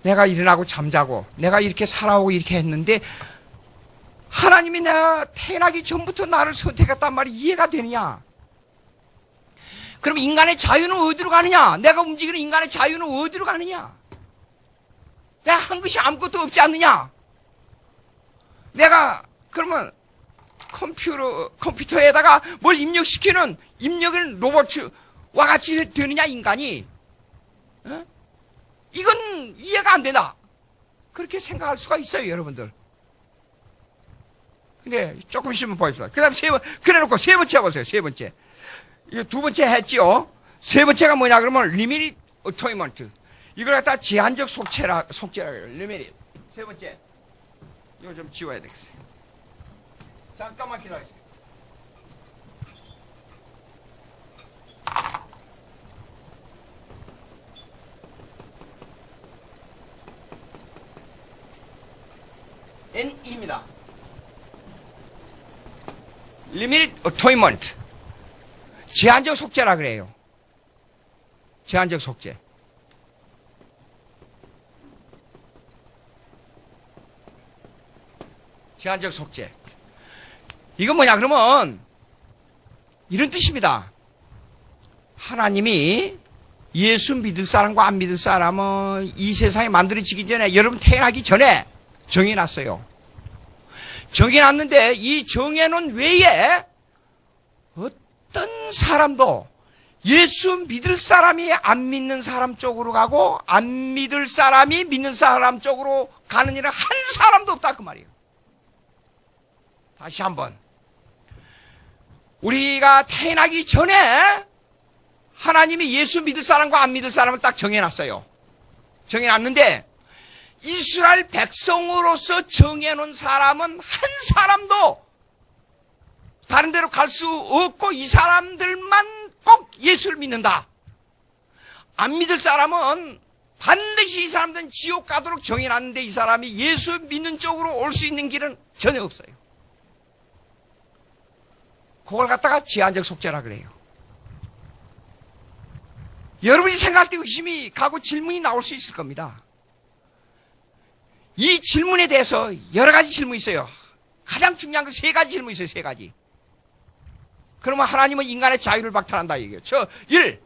내가 일어나고 잠자고 내가 이렇게 살아오고 이렇게 했는데 하나님이 내가 태어나기 전부터 나를 선택했단 말이 이해가 되느냐? 그럼 인간의 자유는 어디로 가느냐? 내가 움직이는 인간의 자유는 어디로 가느냐? 내가 한 것이 아무것도 없지 않느냐? 내가 그러면 컴퓨터에다가 뭘 입력시키는 입력은 로봇과 같이 되느냐 인간이? 이건 이해가 안 된다. 그렇게 생각할 수가 있어요, 여러분들. 근데 조금 있으면 보입시다. 그 다음 그래 놓고 세 번째 보세요, 세 번째. 이거 두 번째 했지요? 세 번째가 뭐냐, 그러면 limited atonement. 이걸 갖다 제한적 속죄라 그래요. limited. 세 번째. 이거 좀 지워야 되겠어요. 잠깐만 기다리세요. N입니다. Limited Atonement. 제한적 속죄라 그래요. 제한적 속죄. 제한적 속죄. 이건 뭐냐, 그러면, 이런 뜻입니다. 하나님이 예수 믿을 사람과 안 믿을 사람은 이 세상이 만들어지기 전에, 여러분 태어나기 전에 정해놨어요. 정해놨는데, 이 정해놓은 외에 어떤 사람도 예수 믿을 사람이 안 믿는 사람 쪽으로 가고, 안 믿을 사람이 믿는 사람 쪽으로 가는 일은 한 사람도 없다, 그 말이에요. 다시 한번. 우리가 태어나기 전에 하나님이 예수 믿을 사람과 안 믿을 사람을 딱 정해놨어요. 정해놨는데 이스라엘 백성으로서 정해놓은 사람은 한 사람도 다른 데로 갈 수 없고 이 사람들만 꼭 예수를 믿는다. 안 믿을 사람은 반드시 이 사람들은 지옥 가도록 정해놨는데 이 사람이 예수 믿는 쪽으로 올 수 있는 길은 전혀 없어요. 그걸 갖다가 제한적 속죄라 그래요. 여러분이 생각할 때 의심이 가고 질문이 나올 수 있을 겁니다. 이 질문에 대해서 여러 가지 질문이 있어요. 가장 중요한 건 세 가지 질문이 있어요. 세 가지. 그러면 하나님은 인간의 자유를 박탈한다 얘기예요. 1.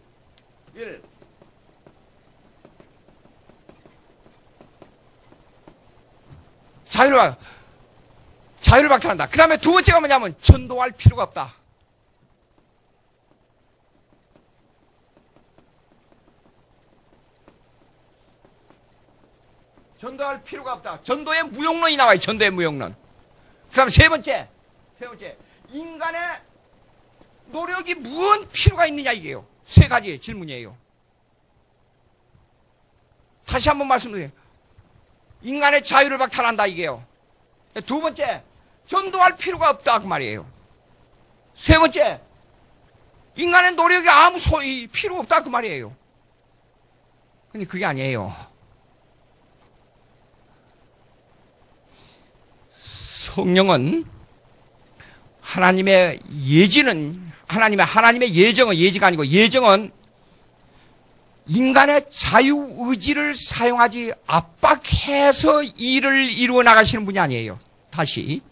자유를 박탈한다. 그 다음에 두 번째가 뭐냐면 전도할 필요가 없다. 전도할 필요가 없다. 전도의 무용론이 나와요. 전도의 무용론. 그 다음에 세 번째. 인간의 노력이 무슨 필요가 있느냐 이게요. 세 가지의 질문이에요. 다시 한번 말씀드려요. 인간의 자유를 박탈한다 이게요. 두 번째, 전도할 필요가 없다 그 말이에요. 세 번째, 인간의 노력이 아무 필요 없다 그 말이에요. 근데 그게 아니에요. 성령은 하나님의 예지는 하나님의 예지가 아니고 예정은 인간의 자유의지를 사용하지 압박해서 일을 이루어 나가시는 분이 아니에요. 다시.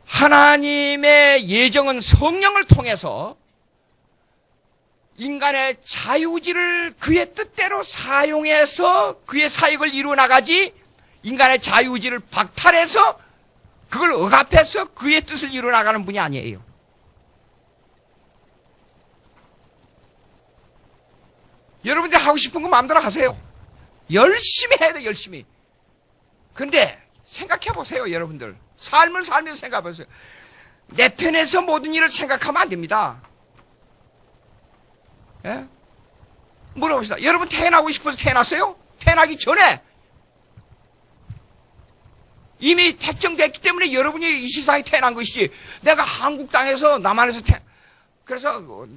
하나님의 예정은 성령을 통해서 인간의 자유의지를 그의 뜻대로 사용해서 그의 사역을 이루어 나가지 인간의 자유의지를 박탈해서 그걸 억압해서 그의 뜻을 이루어 나가는 분이 아니에요. 여러분들 하고 싶은 거 마음대로 하세요. 열심히 해야 돼, 열심히. 근데 생각해 보세요, 여러분들. 삶을 살면서 생각해 보세요. 내 편에서 모든 일을 생각하면 안 됩니다. 예? 물어봅시다. 여러분 태어나고 싶어서 태어났어요? 태어나기 전에 이미 택정됐기 때문에 여러분이 이 세상에 태어난 것이지 내가 한국 땅에서 남한에서 그래서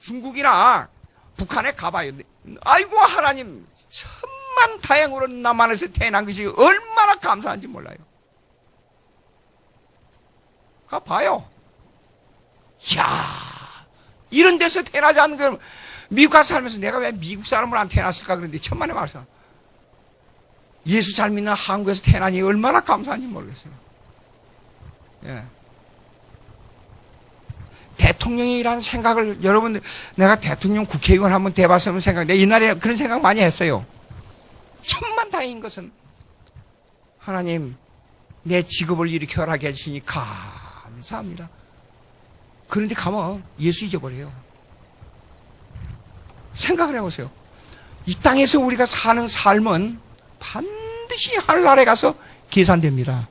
중국이나 북한에 가봐요. 아이고 하나님 천만 다행으로 남한에서 태어난 것이 얼마나 감사한지 몰라요. 가봐요. 이야 이런 데서 태어나지 않는 걸 미국 가서 살면서 내가 왜 미국 사람을 안 태어났을까 그런데 천만에 말씀. 예수 잘 믿는 한국에서 태어나니 얼마나 감사한지 모르겠어요. 예. 대통령이라는 생각을 여러분 내가 대통령 국회의원 한번 돼봤으면 생각. 내가 옛날에 그런 생각 많이 했어요. 천만다행인 것은 하나님 내 직업을 이렇게 허락해 해주시니 감사합니다. 그런데 가면 예수 잊어버려요. 생각을 해보세요. 이 땅에서 우리가 사는 삶은 반드시 하늘나라에 가서 계산됩니다.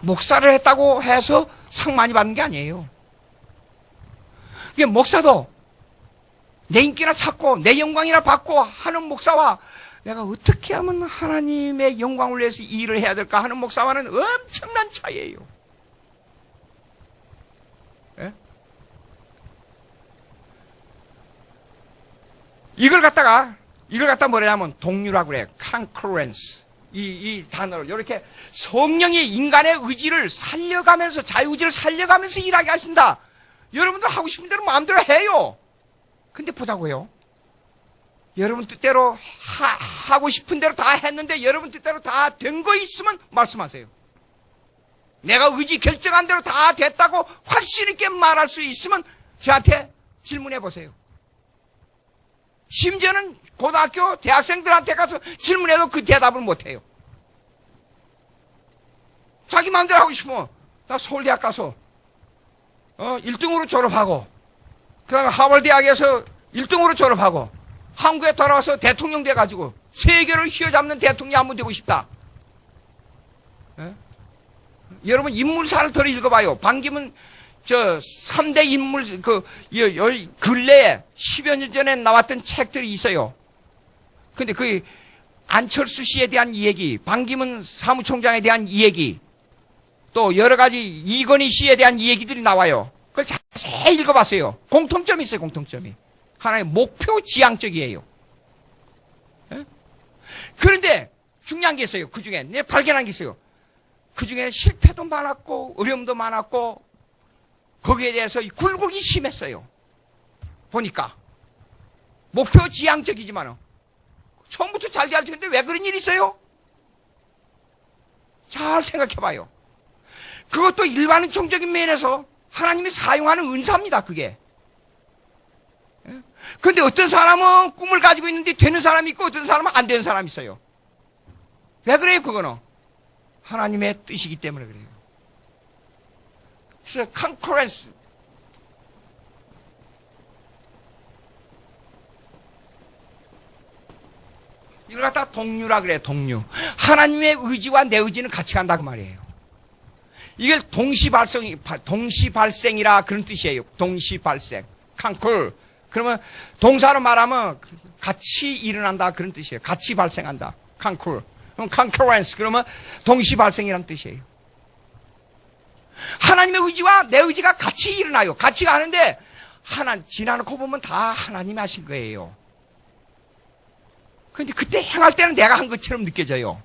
목사를 했다고 해서 상 많이 받는 게 아니에요. 이게 목사도 내 인기나 찾고 내 영광이나 받고 하는 목사와 내가 어떻게 하면 하나님의 영광을 위해서 일을 해야 될까 하는 목사와는 엄청난 차이예요. 예? 이걸 갖다 뭐냐면 동류라고 그래. concurrence. 이 단어를 이렇게 성령이 인간의 의지를 살려가면서 자유의지를 살려가면서 일하게 하신다. 여러분들 하고 싶은 대로 마음대로 해요. 근데 보자고요. 여러분 뜻대로 하고 싶은 대로 다 했는데 여러분 뜻대로 다 된 거 있으면 말씀하세요. 내가 의지 결정한 대로 다 됐다고 확실 있게 말할 수 있으면 저한테 질문해 보세요. 심지어는 고등학교 대학생들한테 가서 질문해도 그 대답을 못해요. 자기 마음대로 하고 싶으면 나 서울대학 가서 1등으로 졸업하고 그 다음에 하버드대학에서 1등으로 졸업하고 한국에 돌아와서 대통령 돼가지고 세계를 휘어잡는 대통령이 한 번 되고 싶다. 예? 여러분 인물사를 더 읽어봐요. 반기문 3대 인물 근래에 10여 년 전에 나왔던 책들이 있어요. 근데 그 안철수 씨에 대한 이야기, 반기문 사무총장에 대한 이야기, 또 여러 가지 이건희 씨에 대한 이야기들이 나와요. 그걸 자세히 읽어봤어요. 공통점이 있어요. 공통점이. 하나의 목표 지향적이에요. 예? 그런데 중요한 게 있어요. 그 중에 내가 발견한 게 있어요. 그 중에 실패도 많았고 어려움도 많았고 거기에 대해서 굴곡이 심했어요. 보니까 목표 지향적이지만 처음부터 잘 돼야 할 텐데 왜 그런 일이 있어요? 잘 생각해봐요. 그것도 일반적인 면에서 하나님이 사용하는 은사입니다. 그게. 그런데 어떤 사람은 꿈을 가지고 있는데 되는 사람이 있고 어떤 사람은 안 되는 사람이 있어요. 왜 그래요? 그거는 하나님의 뜻이기 때문에 그래요. 그래서 concurrence, 이걸 갖다 동류라 그래요. 동류. 하나님의 의지와 내 의지는 같이 간다 그 말이에요. 이게 동시발생이라 그런 뜻이에요. 동시발생. concur. 그러면 동사로 말하면 같이 일어난다 그런 뜻이에요. 같이 발생한다. concur. 그럼 concurrence 그러면 동시발생이라는 뜻이에요. 하나님의 의지와 내 의지가 같이 일어나요. 같이 가는데 지나놓고 보면 다 하나님이 하신 거예요. 그런데 그때 행할 때는 내가 한 것처럼 느껴져요.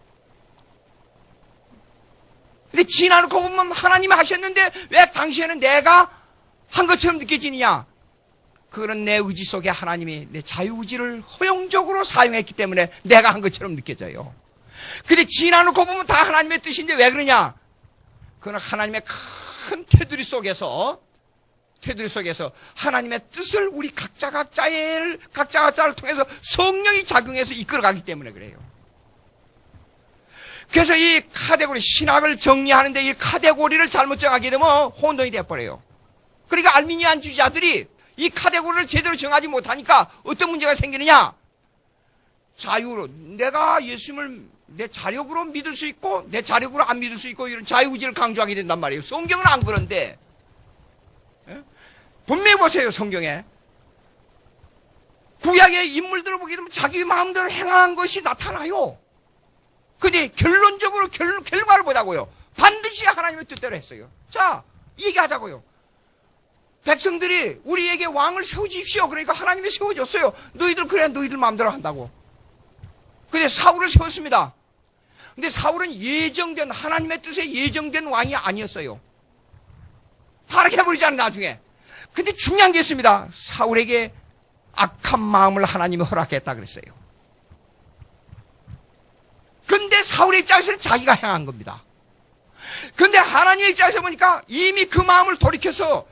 근데 지나놓고 보면 하나님이 하셨는데 왜 당시에는 내가 한 것처럼 느껴지느냐? 그런 내 의지 속에 하나님이 내 자유의지를 허용적으로 사용했기 때문에 내가 한 것처럼 느껴져요. 근데 지나놓고 보면 다 하나님의 뜻인데 왜 그러냐? 그건 하나님의 큰 테두리 속에서 하나님의 뜻을 우리 각자를 통해서 성령이 작용해서 이끌어가기 때문에 그래요. 그래서 이 카테고리, 신학을 정리하는데 이 카테고리를 잘못 정하게 되면 혼돈이 되어버려요. 그러니까 알미니안주의자들이 이 카테고리를 제대로 정하지 못하니까 어떤 문제가 생기느냐? 자유로, 내가 예수님을 내 자력으로 믿을 수 있고 내 자력으로 안 믿을 수 있고 이런 자유의지를 강조하게 된단 말이에요. 성경은 안 그런데. 예? 분명히 보세요. 성경에 구약의 인물들을 보게 되면 자기 마음대로 행한 것이 나타나요. 근데 결론적으로 결과를 보자고요. 반드시 하나님의 뜻대로 했어요. 자, 얘기하자고요. 백성들이 우리에게 왕을 세워주십시오. 그러니까 하나님이 세워줬어요. 너희들 그래 너희들 마음대로 한다고. 근데 사울을 세웠습니다. 근데 사울은 예정된 하나님의 뜻에 예정된 왕이 아니었어요. 타락해버리잖아요 나중에. 근데 중요한 게 있습니다. 사울에게 악한 마음을 하나님이 허락했다 그랬어요. 근데 사울의 입장에서는 자기가 행한 겁니다. 근데 하나님의 입장에서 보니까 이미 그 마음을 돌이켜서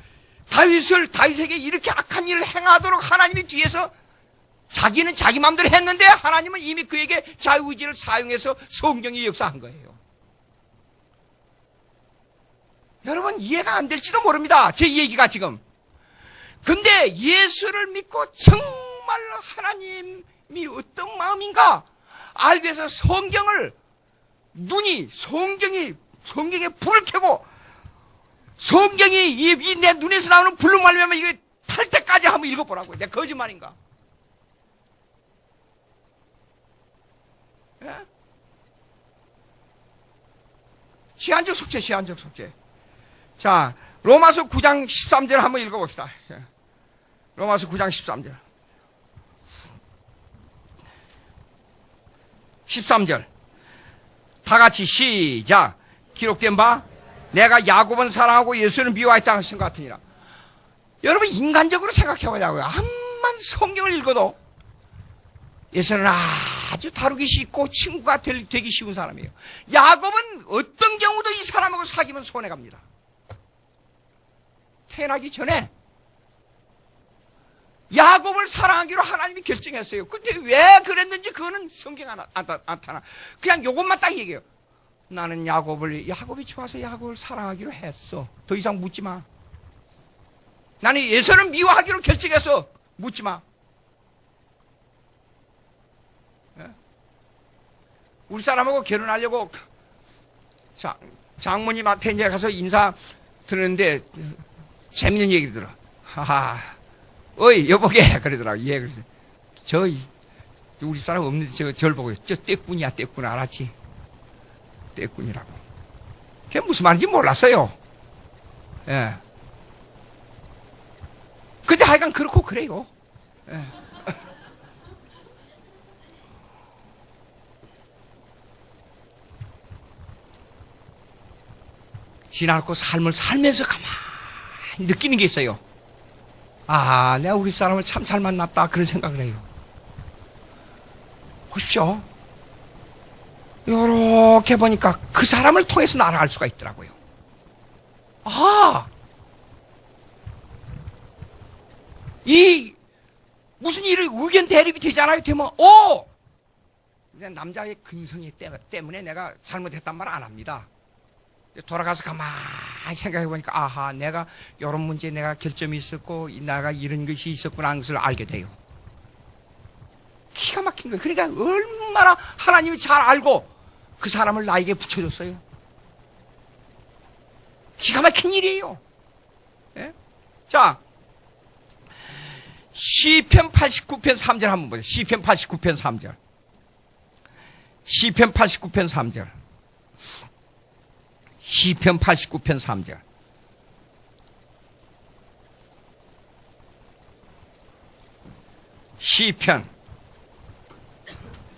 다윗에게 이렇게 악한 일을 행하도록 하나님이 뒤에서 자기는 자기 마음대로 했는데 하나님은 이미 그에게 자유의지를 사용해서 성령이 역사한 거예요. 여러분 이해가 안 될지도 모릅니다. 제 얘기가 지금. 근데 예수를 믿고 정말 하나님이 어떤 마음인가 알기 위해서 성경을 성경에 불을 켜고 성경이 내 눈에서 나오는 불로 말미암아 이게 탈 때까지 한번 읽어보라고. 내 거짓말인가? 예? 시한적 속죄. 자, 로마서 9장 13절 한번 읽어봅시다. 예. 로마서 9장 13절. 13절. 다 같이 시작. 기록된 바 내가 야곱은 사랑하고 예수는 미워했다 하신 것 같으니라. 여러분 인간적으로 생각해보자고요. 암만 성경을 읽어도 예수는 아주 다루기 쉽고 친구가 되기 쉬운 사람이에요. 야곱은 어떤 경우도 이 사람하고 사귀면 손해갑니다. 태어나기 전에 야곱을 사랑하기로 하나님이 결정했어요. 근데 왜 그랬는지 그거는 성경에 안 나타나. 그냥 요것만 딱 얘기해요. 나는 야곱이 좋아서 야곱을 사랑하기로 했어. 더 이상 묻지 마. 나는 예수를 미워하기로 결정해서 묻지 마. 우리 사람하고 결혼하려고 장모님한테 이제 가서 인사 드렸는데 재밌는 얘기를 들어. 하하. 어이, 여보게. 그러더라고. 예, 그래서. 우리 사람 없는데 저를 보고, 저 떼꾼이야, 떼꾼. 알았지? 떼꾼이라고. 그게 무슨 말인지 몰랐어요. 예. 근데 하여간 그렇고 그래요. 예. 지나고 삶을 살면서 가만히 느끼는 게 있어요. 아, 내가 우리 사람을 참 잘 만났다. 그런 생각을 해요. 보십시오. 요렇게 보니까 그 사람을 통해서 나를 알 수가 있더라고요. 아, 무슨 일을 의견 대립이 되잖아요. 되면, 남자의 근성이 때문에 내가 잘못했단 말 안 합니다. 돌아가서 가만히 생각해보니까, 아하, 내가, 이런 문제에 내가 결점이 있었고, 내가 이런 것이 있었구나 하는 것을 알게 돼요. 기가 막힌 거예요. 그러니까 얼마나 하나님이 잘 알고 그 사람을 나에게 붙여줬어요. 기가 막힌 일이에요. 예? 자, 시편 89편 3절 한번 보세요. 시편 89편 3절. 시편 89편 3절. 시편 89편 3절. 시편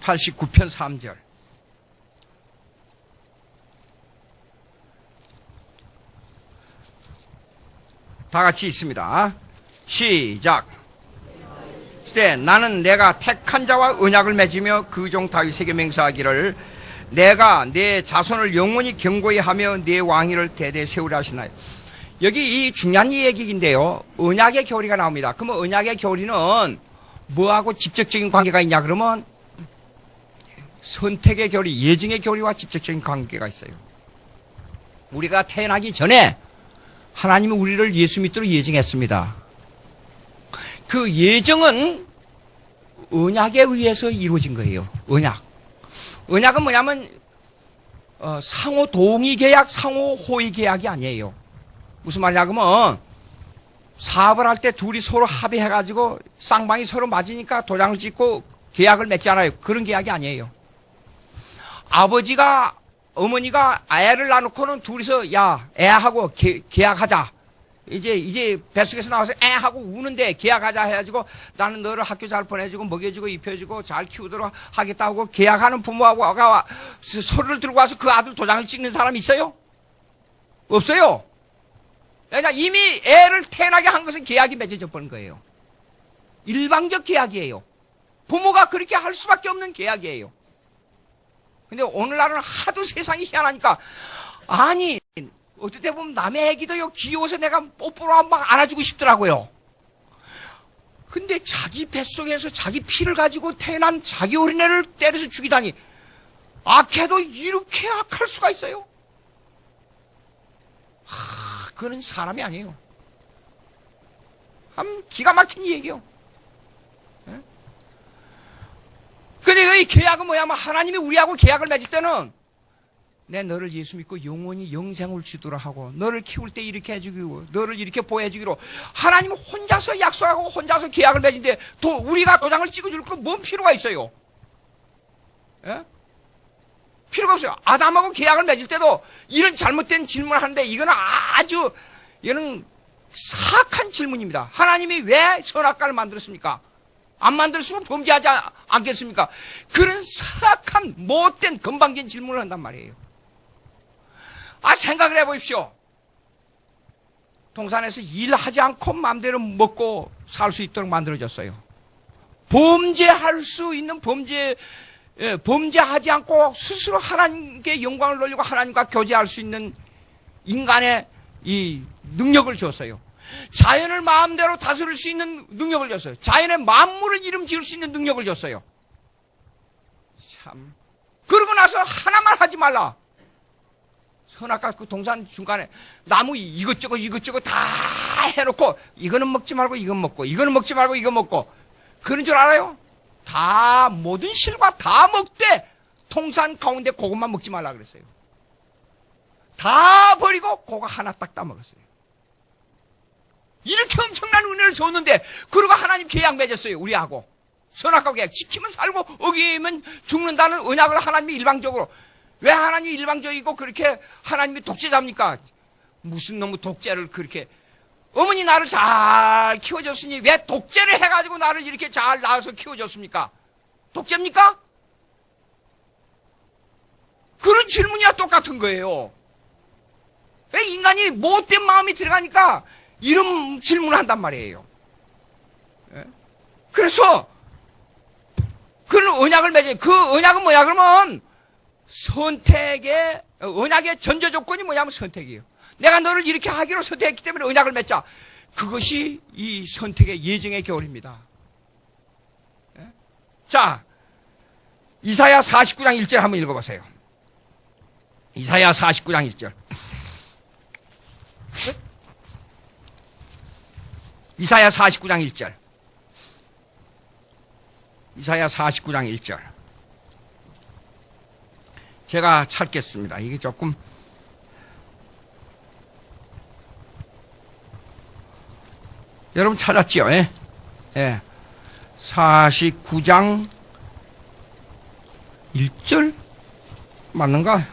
89편 3절. 다 같이 있습니다. 시작. 나는 내가 택한 자와 언약을 맺으며 그 종 다윗에게 맹세하기를 내가 내 자손을 영원히 경고히 하며 내 왕위를 대대 세우라 하시나요. 여기 이 중요한 얘기인데요. 언약의 교리가 나옵니다. 그러면 언약의 교리는 뭐하고 직접적인 관계가 있냐 그러면 선택의 교리, 예증의 교리와 직접적인 관계가 있어요. 우리가 태어나기 전에 하나님은 우리를 예수 믿도록 예정했습니다. 그 예정은 언약에 의해서 이루어진 거예요. 언약은 뭐냐면 상호 동의 계약, 상호 호의 계약이 아니에요. 무슨 말이냐 그러면 사업을 할 때 둘이 서로 합의해가지고 쌍방이 서로 맞으니까 도장을 찍고 계약을 맺잖아요. 그런 계약이 아니에요. 아버지가 어머니가 애를 낳아놓고는 둘이서 야 애하고 계약하자. 이제 뱃속에서 나와서 애하고 우는데 계약하자 해가지고 나는 너를 학교 잘 보내주고 먹여주고 입혀주고 잘 키우도록 하겠다고 계약하는 부모하고 서류를 들고 와서 그 아들 도장을 찍는 사람이 있어요? 없어요. 그러니까 이미 애를 태어나게 한 것은 계약이 맺어져 버린 거예요. 일방적 계약이에요. 부모가 그렇게 할 수밖에 없는 계약이에요. 근데 오늘날은 하도 세상이 희한하니까 아니 어떨 때 보면 남의 애기도요 귀여워서 내가 뽀뽀로 막 안아주고 싶더라고요. 근데 자기 뱃속에서 자기 피를 가지고 태어난 자기 어린애를 때려서 죽이다니 악해도 이렇게 악할 수가 있어요? 그건 사람이 아니에요. 참 기가 막힌 얘기예요. 예? 우리의 계약은 뭐냐면 하나님이 우리하고 계약을 맺을 때는 내 너를 예수 믿고 영원히 영생을 주도록 하고 너를 키울 때 이렇게 해주기로 너를 이렇게 보호해주기로 하나님은 혼자서 약속하고 혼자서 계약을 맺는데 또 우리가 도장을 찍어줄 건 뭔 필요가 있어요? 예? 필요가 없어요. 아담하고 계약을 맺을 때도 이런 잘못된 질문을 하는데 이거는 사악한 질문입니다. 하나님이 왜 선악과를 만들었습니까? 안 만들었으면 범죄하지 않겠습니까? 그런 사악한 못된 건방진 질문을 한단 말이에요. 생각을 해보십시오. 동산에서 일하지 않고 마음대로 먹고 살 수 있도록 만들어졌어요. 범죄할 수 있는 범죄하지 않고 스스로 하나님께 영광을 돌리고 하나님과 교제할 수 있는 인간의 이 능력을 줬어요. 자연을 마음대로 다스릴 수 있는 능력을 줬어요. 자연의 만물을 이름 지을 수 있는 능력을 줬어요. 참. 그러고 나서 하나만 하지 말라. 선악과 그 동산 중간에 나무 이것저것 다 해놓고 이거는 먹지 말고 이건 먹고 이거는 먹지 말고 이거 먹고 그런 줄 알아요? 다 모든 실과 다 먹되 동산 가운데 그것만 먹지 말라 그랬어요. 다 버리고 그거 하나 딱 따먹었어요. 이렇게 엄청난 은혜를 줬는데 그러고 하나님 계약 맺었어요. 우리하고 선악과 계약 지키면 살고 어기면 죽는다는 언약을 하나님이 일방적으로. 왜 하나님이 일방적이고 그렇게 하나님이 독재자입니까? 무슨 놈의 독재를 그렇게. 어머니 나를 잘 키워줬으니 왜 독재를 해가지고 나를 이렇게 잘 낳아서 키워줬습니까? 독재입니까? 그런 질문이야 똑같은 거예요. 왜 인간이 못된 마음이 들어가니까 이런 질문을 한단 말이에요. 그래서 그런 언약을 맺어요. 그 언약은 뭐야 그러면 언약의 전제 조건이 뭐냐면 선택이에요. 내가 너를 이렇게 하기로 선택했기 때문에 언약을 맺자. 그것이 이 선택의 예정의 겨울입니다. 자, 이사야 49장 1절 한번 읽어보세요. 이사야 49장 1절. 이사야 49장 1절. 이사야 49장 1절. 제가 찾겠습니다. 이게 조금 여러분 찾았지요? 예? 예. 49장 1절 맞는가?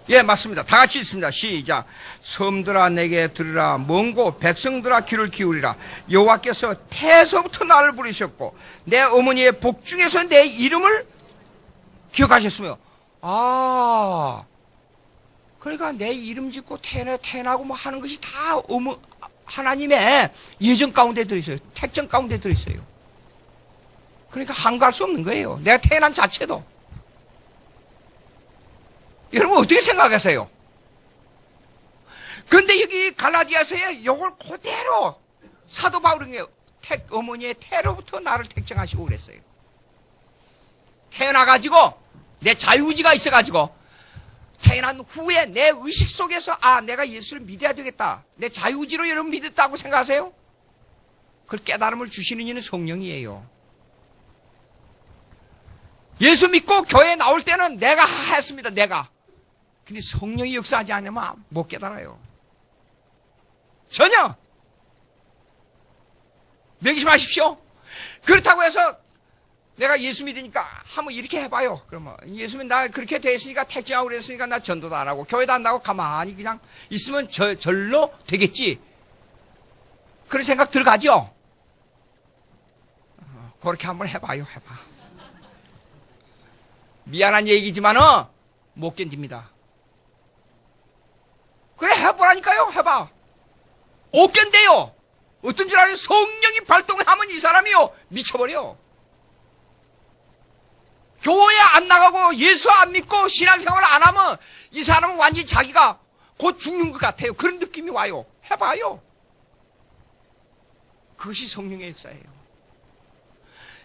예, 맞습니다. 다 같이 읽습니다. 시작. 섬들아 내게 들으라. 먼 곳 백성들아 귀를 기울이라. 여호와께서 태에서부터 나를 부르셨고 내 어머니의 복중에서 내 이름을 기억하셨으며. 그러니까 내 이름 짓고 태어나고 뭐 하는 것이 다 하나님의 예정 가운데 들어있어요. 택정 가운데 들어있어요. 그러니까 한가할 수 없는 거예요. 내가 태어난 자체도. 여러분 어떻게 생각하세요? 그런데 여기 갈라디아서에 요걸 그대로 사도 바울은 어머니의 태로부터 나를 택정하시고 그랬어요. 태어나가지고 내 자유의지가 있어가지고 태어난 후에 내 의식 속에서 내가 예수를 믿어야 되겠다. 내 자유의지로 여러분 믿었다고 생각하세요? 그걸 깨달음을 주시는 이는 성령이에요. 예수 믿고 교회에 나올 때는 내가 했습니다. 내가. 근데 성령이 역사하지 않으면 못 깨달아요. 전혀. 명심하십시오. 그렇다고 해서 내가 예수 믿으니까 한번 이렇게 해봐요. 그러면 예수 믿 나 그렇게 돼 있으니까 택정하고 그랬으니까 나 전도도 안 하고 교회도 안 나고 가만히 그냥 있으면 절로 되겠지. 그런 생각 들어가죠? 그렇게 한번 해봐요. 해봐. 미안한 얘기지만은 못 견딥니다. 그래 해보라니까요. 해봐. 못 견뎌요. 어떤 줄 알아요? 성령이 발동하면 이 사람이요 미쳐버려. 교회 안 나가고 예수 안 믿고 신앙생활 안 하면 이 사람은 완전히 자기가 곧 죽는 것 같아요. 그런 느낌이 와요. 해봐요. 그것이 성령의 역사예요.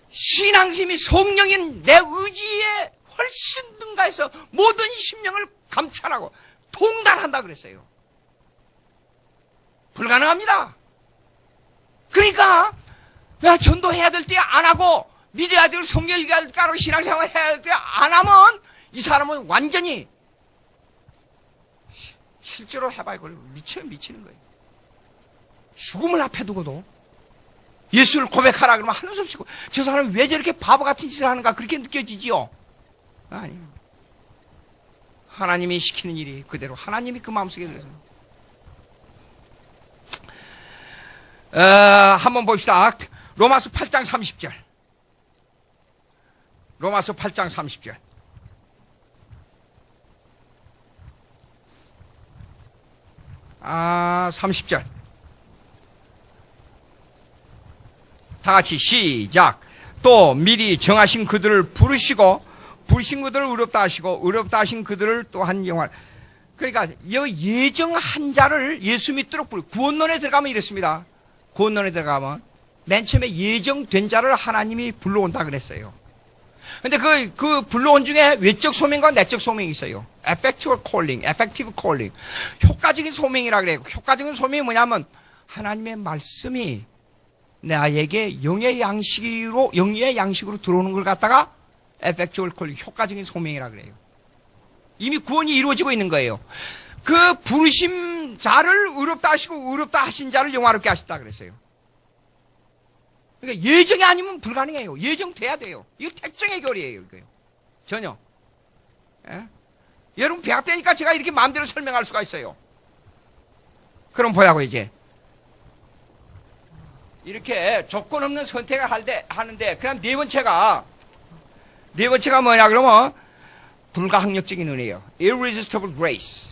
신앙심이 성령인 내 의지에 훨씬 능가해서 모든 심령을 감찰하고 통달한다 그랬어요. 불가능합니다. 그러니까 나 전도해야 될 때 안 하고 믿어야 될 성경 읽어야 될 신앙생활 해야 할 때 안 하면 이 사람은 완전히 실제로 해봐야 그걸 미치는 거예요. 죽음을 앞에 두고도 예수를 고백하라 그러면 하는 수 없이 저 사람이 왜 저렇게 바보 같은 짓을 하는가 그렇게 느껴지지요? 아니요. 하나님이 시키는 일이 그대로 하나님이 그 마음속에 들어서 한번 봅시다. 로마서 8장 30절. 로마서 8장 30절. 아, 30절. 다 같이 시작. 또 미리 정하신 그들을 부르시고 부르신 그들을 의롭다 하시고 의롭다 하신 그들을 또한 영화. 그러니까 예정한 자를 예수 믿도록 구원론에 들어가면 이렇습니다. 구원론에 들어가면 맨 처음에 예정된 자를 하나님이 불러온다 그랬어요. 근데 그 불러온 중에 외적 소명과 내적 소명이 있어요. effectual calling, effective calling. 효과적인 소명이라 그래요. 효과적인 소명이 뭐냐면 하나님의 말씀이 나에게 영의 양식으로 들어오는 걸 갖다가 effectual calling, 효과적인 소명이라 그래요. 이미 구원이 이루어지고 있는 거예요. 그 부르심 자를 의롭다 하시고 의롭다 하신 자를 영화롭게 하셨다 그랬어요. 그러니까 예정이 아니면 불가능해요. 예정돼야 돼요. 이거 택정의 결이에요. 이거요. 전혀. 예? 여러분 배가 되니까 제가 이렇게 마음대로 설명할 수가 있어요. 그럼 뭐라고 이제 이렇게 조건 없는 선택을 하는데 그냥 네 번째가 뭐냐 그러면 불가항력적인 은혜예요. Irresistible grace.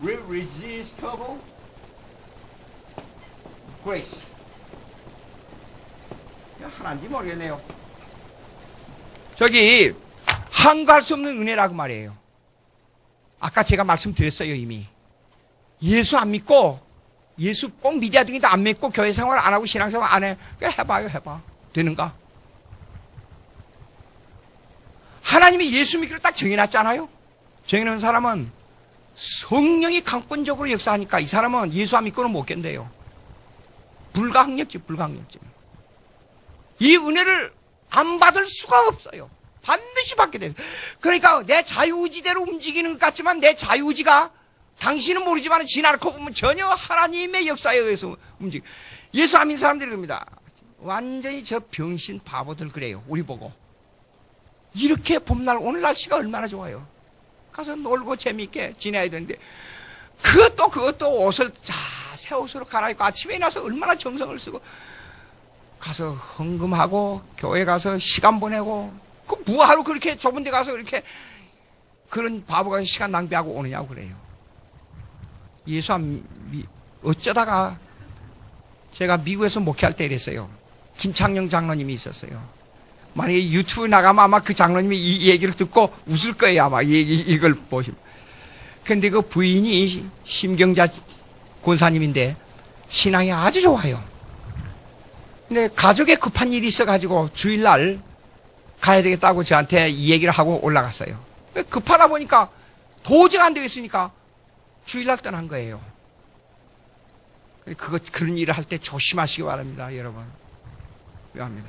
Irresistible grace. 하나인지 모르겠네요. 저기 항거할 수 없는 은혜라고 말이에요. 아까 제가 말씀드렸어요 이미. 예수 안 믿고 예수 꼭 믿어야 되는데 안 믿고 교회 생활 안 하고 신앙생활 안 해. 그냥 해봐. 되는가? 하나님이 예수 믿기로 딱 정해놨잖아요. 정해놓은 사람은 성령이 강권적으로 역사하니까 이 사람은 예수 안 믿고는 못 견뎌요. 불가항력적. 이 은혜를 안 받을 수가 없어요. 반드시 받게 돼요. 그러니까 내 자유의지대로 움직이는 것 같지만 내 자유의지가 당신은 모르지만 지나놓고 보면 전혀 하나님의 역사에 의해서 움직여. 예수 안 믿는 사람들이 그럽니다. 완전히 저 병신 바보들 그래요. 우리 보고. 이렇게 봄날 오늘 날씨가 얼마나 좋아요. 가서 놀고 재미있게 지내야 되는데 그것도 옷을 새 옷으로 갈아입고 아침에 일어나서 얼마나 정성을 쓰고 가서 헌금하고 교회 가서 시간 보내고 그 뭐하러 그렇게 좁은 데 가서 그렇게 그런 바보가 시간 낭비하고 오느냐고 그래요. 예수 어쩌다가 제가 미국에서 목회할 때 이랬어요. 김창영 장로님이 있었어요. 만약에 유튜브 나가면 아마 그 장로님이 이 얘기를 듣고 웃을 거예요. 아마 이걸 보시면. 근데 그 부인이 심경자 권사님인데 신앙이 아주 좋아요. 근데 가족에 급한 일이 있어가지고 주일날 가야 되겠다고 저한테 이 얘기를 하고 올라갔어요. 급하다 보니까 도저히 안 되겠으니까 주일날 떠난 거예요. 그런 일을 할 때 조심하시기 바랍니다, 여러분. 위험합니다.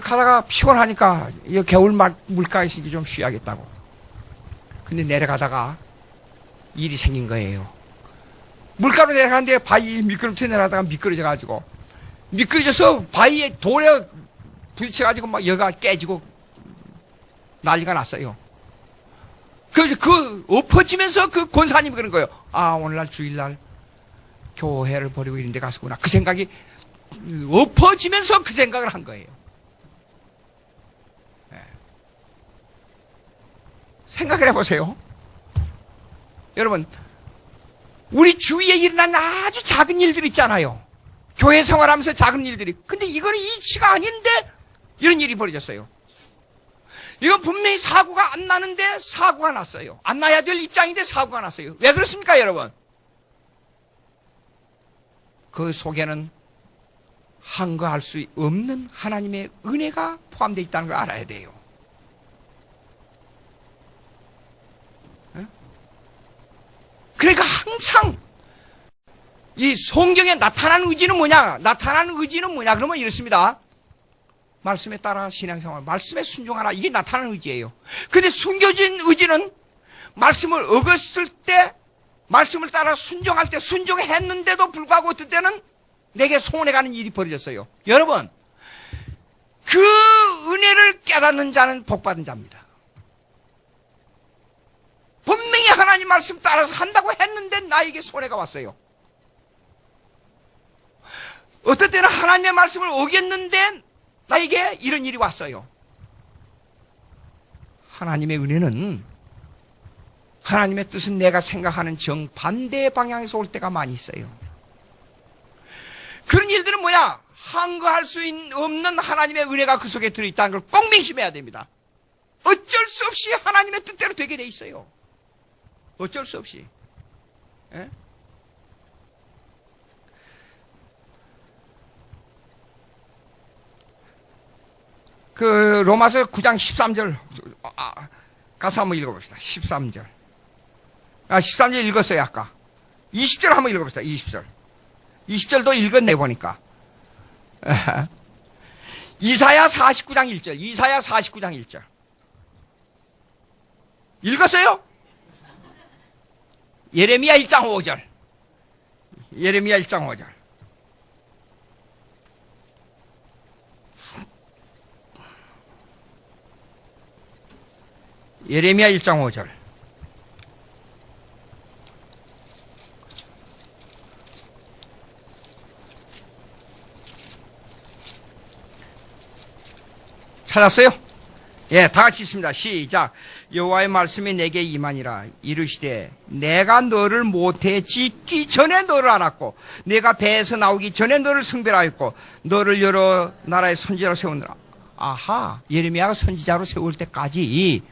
가다가 피곤하니까 겨울 물가에 있으니까 좀 쉬어야겠다고. 근데 내려가다가 일이 생긴 거예요. 물가로 내려가는데 바위 미끄럼틀에 내려가다가 미끄러져가지고 미끄러져서 바위에 돌에 부딪혀가지고 막 여가 깨지고 난리가 났어요. 그래서 엎어지면서 그 권사님이 그런 거예요. 아, 오늘날 주일날 교회를 버리고 이런 데 갔구나. 그 생각이 엎어지면서 그 생각을 한 거예요. 네. 생각을 해보세요. 여러분, 우리 주위에 일어난 아주 작은 일들 있잖아요. 교회 생활하면서 작은 일들이. 근데 이거는 이치가 아닌데 이런 일이 벌어졌어요. 이건 분명히 사고가 안 나는데 사고가 났어요. 안 나야 될 입장인데 사고가 났어요. 왜 그렇습니까, 여러분? 그 속에는 항거할 수 없는 하나님의 은혜가 포함되어 있다는 걸 알아야 돼요. 항상 이 성경에 나타난 의지는 뭐냐? 나타난 의지는 뭐냐? 그러면 이렇습니다. 말씀에 따라 신앙생활, 말씀에 순종하라. 이게 나타난 의지예요. 근데 숨겨진 의지는 말씀을 어겼을 때, 말씀을 따라 순종할 때 순종했는데도 불구하고 어떤 때는 내게 손해가는 일이 벌어졌어요. 여러분, 그 은혜를 깨닫는 자는 복받은 자입니다. 분명히 하나님 말씀 따라서 한다고 했는데 나에게 손해가 왔어요. 어떤 때는 하나님의 말씀을 어겼는데 나에게 이런 일이 왔어요. 하나님의 은혜는, 하나님의 뜻은 내가 생각하는 정반대 방향에서 올 때가 많이 있어요. 그런 일들은 뭐야? 항거할 수 없는 하나님의 은혜가 그 속에 들어있다는 걸 꼭 명심해야 됩니다. 어쩔 수 없이 하나님의 뜻대로 되게 돼 있어요. 어쩔 수 없이. 예? 그 로마서 9장 13절 가서 한번 읽어봅시다. 13절. 13절 읽었어요 아까. 20절 한번 읽어봅시다. 20절. 20절도 읽었네 보니까. 이사야 49장 1절. 이사야 49장 1절. 읽었어요? 예레미야 1장 5절. 예레미야 1장 5절. 예레미야 1장 5절. 찾았어요? 예, 다 같이 있습니다. 시작. 여호와의 말씀이 내게 임하니라. 이르시되 내가 너를 모태에 짓기 전에 너를 알았고 내가 배에서 나오기 전에 너를 성별하였고 너를 여러 나라의 선지자로 세우느라. 아하, 예레미야가 선지자로 세울 때까지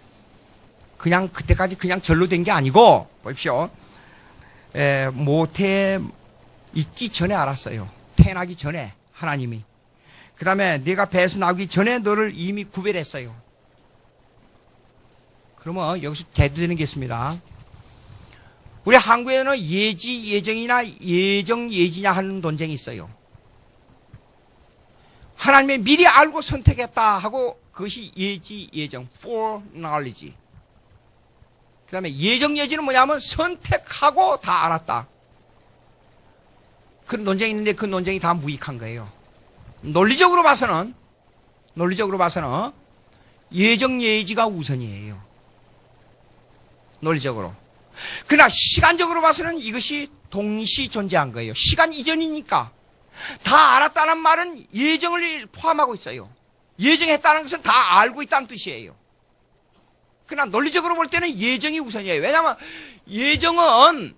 그냥 그때까지 그냥 절로 된 게 아니고 보십시오. 모태에 있기 전에 알았어요. 태어나기 전에 하나님이. 그 다음에 네가 배에서 나오기 전에 너를 이미 구별했어요. 그러면 여기서 대두되는 게 있습니다. 우리 한국에는 예지, 예정이나 예정, 예지냐 하는 논쟁이 있어요. 하나님이 미리 알고 선택했다 하고 그것이 예지, 예정, foreknowledge. 그 다음에 예정, 예지는 뭐냐면 선택하고 다 알았다. 그런 논쟁이 있는데 그 논쟁이 다 무익한 거예요. 논리적으로 봐서는 예정, 예지가 우선이에요. 논리적으로. 그러나 시간적으로 봐서는 이것이 동시 존재한 거예요. 시간 이전이니까. 다 알았다는 말은 예정을 포함하고 있어요. 예정했다는 것은 다 알고 있다는 뜻이에요. 그러나 논리적으로 볼 때는 예정이 우선이에요. 왜냐하면 예정은,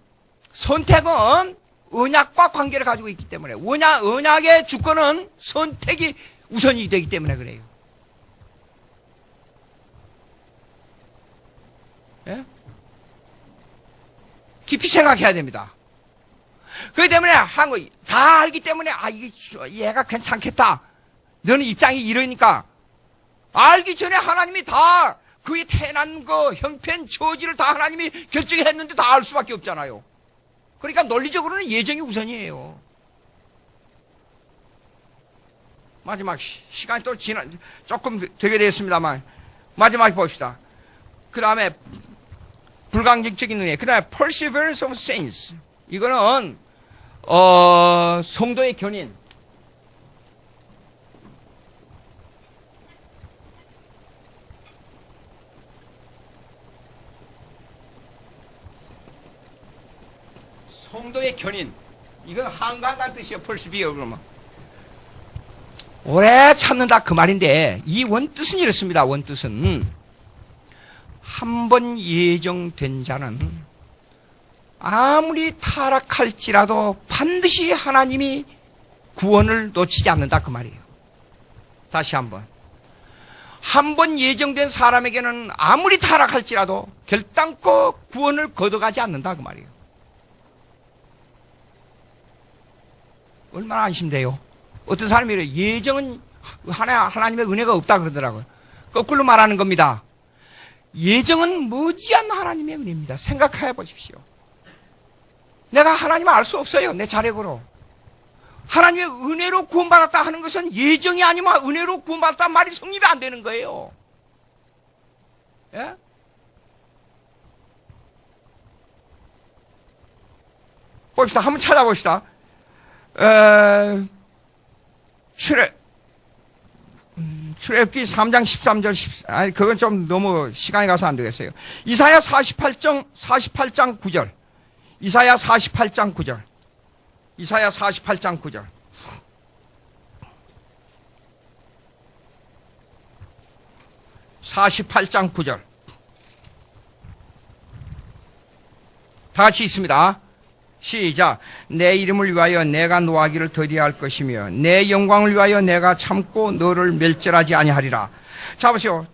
선택은 언약과 관계를 가지고 있기 때문에 언약의 주권은 선택이 우선이 되기 때문에 그래요. 예? 깊이 생각해야 됩니다. 그렇기 때문에 한국 다 알기 때문에 이게 얘가 괜찮겠다. 너는 입장이 이러니까 알기 전에 하나님이 다 그의 태어난 거 형편 처지를 다 하나님이 결정했는데 다 알 수밖에 없잖아요. 그러니까 논리적으로는 예정이 우선이에요. 마지막 시간이 또 조금 되게 되었습니다만 마지막에 봅시다. 그 다음에 불강직적인 은혜. 그 다음에 perseverance of saints. 이거는 성도의 견인. 성도의 견인. 이건 한가하다는 뜻이에요. persevere 그러면. 오래 참는다 그 말인데 이 원뜻은 이렇습니다. 원뜻은 한 번 예정된 자는 아무리 타락할지라도 반드시 하나님이 구원을 놓치지 않는다 그 말이에요. 다시 한번. 한 번 예정된 사람에게는 아무리 타락할지라도 결단코 구원을 거둬가지 않는다 그 말이에요. 얼마나 안심돼요. 어떤 사람이 이래요. 예정은 하나님의 은혜가 없다 그러더라고요. 거꾸로 말하는 겁니다. 예정은 머지않은 하나님의 은혜입니다. 생각해 보십시오. 내가 하나님을 알 수 없어요. 내 자력으로. 하나님의 은혜로 구원받았다 하는 것은 예정이 아니면 은혜로 구원받았다 말이 성립이 안 되는 거예요. 예? 봅시다. 한번 찾아봅시다. 출애굽기 3장 13절 14. 아니 그건 좀 너무 시간이 가서 안 되겠어요. 이사야 48장 9절. 이사야 48장 9절. 이사야 48장 9절. 다 같이 있습니다. 시작. 내 이름을 위하여 내가 노하기를 더디할 것이며 내 영광을 위하여 내가 참고 너를 멸절하지 아니하리라. 자 보세요.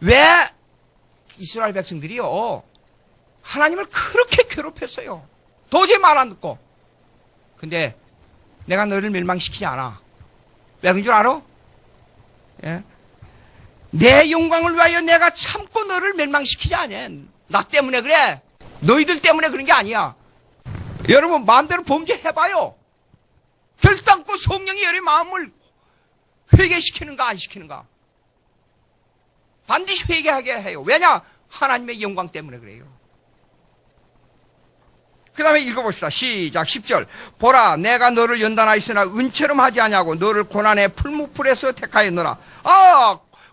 왜 이스라엘 백성들이요 하나님을 그렇게 괴롭혔어요. 도저히 말 안 듣고. 근데 내가 너를 멸망시키지 않아. 왜 그런 줄 알아? 예? 내 영광을 위하여 내가 참고 너를 멸망시키지 않아. 나 때문에 그래. 너희들 때문에 그런 게 아니야. 여러분 마음대로 범죄해봐요. 결단코 성령이 여러분의 마음을 회개시키는가 안 시키는가. 반드시 회개하게 해요. 왜냐? 하나님의 영광 때문에 그래요. 그 다음에 읽어봅시다. 시작. 10절. 보라 내가 너를 연단하였으나 은처럼 하지 아니하고 너를 고난의 풀무풀에서 택하였노라.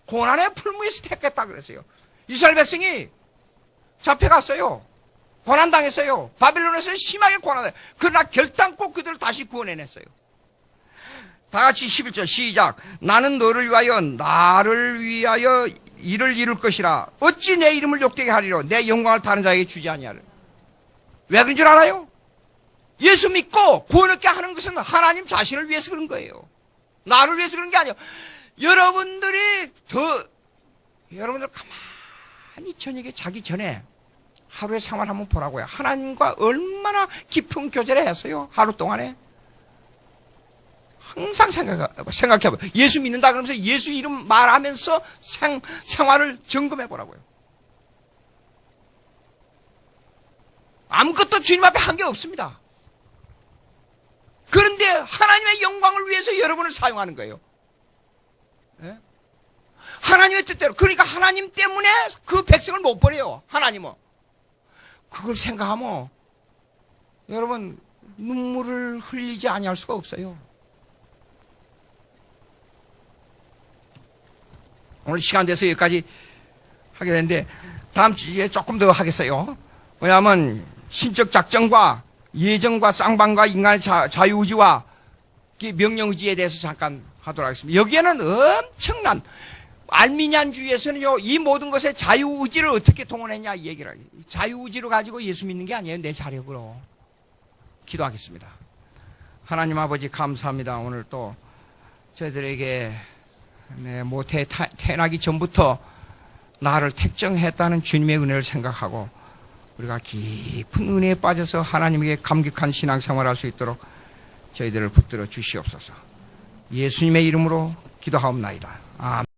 고난의 풀무에서 택했다 그랬어요. 이스라엘 백성이 잡혀갔어요. 고난당했어요. 바빌론에서 심하게 고난당했어요. 그러나 결단코 그들을 다시 구원해냈어요. 다 같이 11절 시작. 나는 나를 위하여 일을 이룰 것이라. 어찌 내 이름을 욕되게 하리로 내 영광을 다른 자에게 주지 아니하리라. 왜 그런 줄 알아요? 예수 믿고 구원 얻게 하는 것은 하나님 자신을 위해서 그런 거예요. 나를 위해서 그런 게 아니에요. 여러분들 가만히 저녁에 자기 전에 하루의 생활 한번 보라고요. 하나님과 얼마나 깊은 교제를 했어요. 하루 동안에. 항상 생각해봐요. 예수 믿는다 그러면서 예수 이름 말하면서 생활을 점검해 보라고요. 아무것도 주님 앞에 한 게 없습니다. 그런데 하나님의 영광을 위해서 여러분을 사용하는 거예요. 예? 하나님의 뜻대로. 그러니까 하나님 때문에 그 백성을 못 버려요. 하나님은. 그걸 생각하면 여러분 눈물을 흘리지 아니할 수가 없어요. 오늘 시간 돼서 여기까지 하게 되는데 다음 주에 조금 더 하겠어요. 왜냐하면 신적 작정과 예정과 쌍방과 인간의 자유의지와 명령의지에 대해서 잠깐 하도록 하겠습니다. 여기에는 엄청난 알미니안주의에서는요 이 모든 것에 자유의지를 어떻게 동원했냐 이 얘기를 해요. 자유의지로 가지고 예수 믿는 게 아니에요. 내 자력으로. 기도하겠습니다. 하나님 아버지 감사합니다. 오늘 또 저희들에게 모태 태어나기 전부터 나를 택정했다는 주님의 은혜를 생각하고 우리가 깊은 은혜에 빠져서 하나님에게 감격한 신앙생활을 할 수 있도록 저희들을 붙들어 주시옵소서. 예수님의 이름으로 기도하옵나이다. 아멘.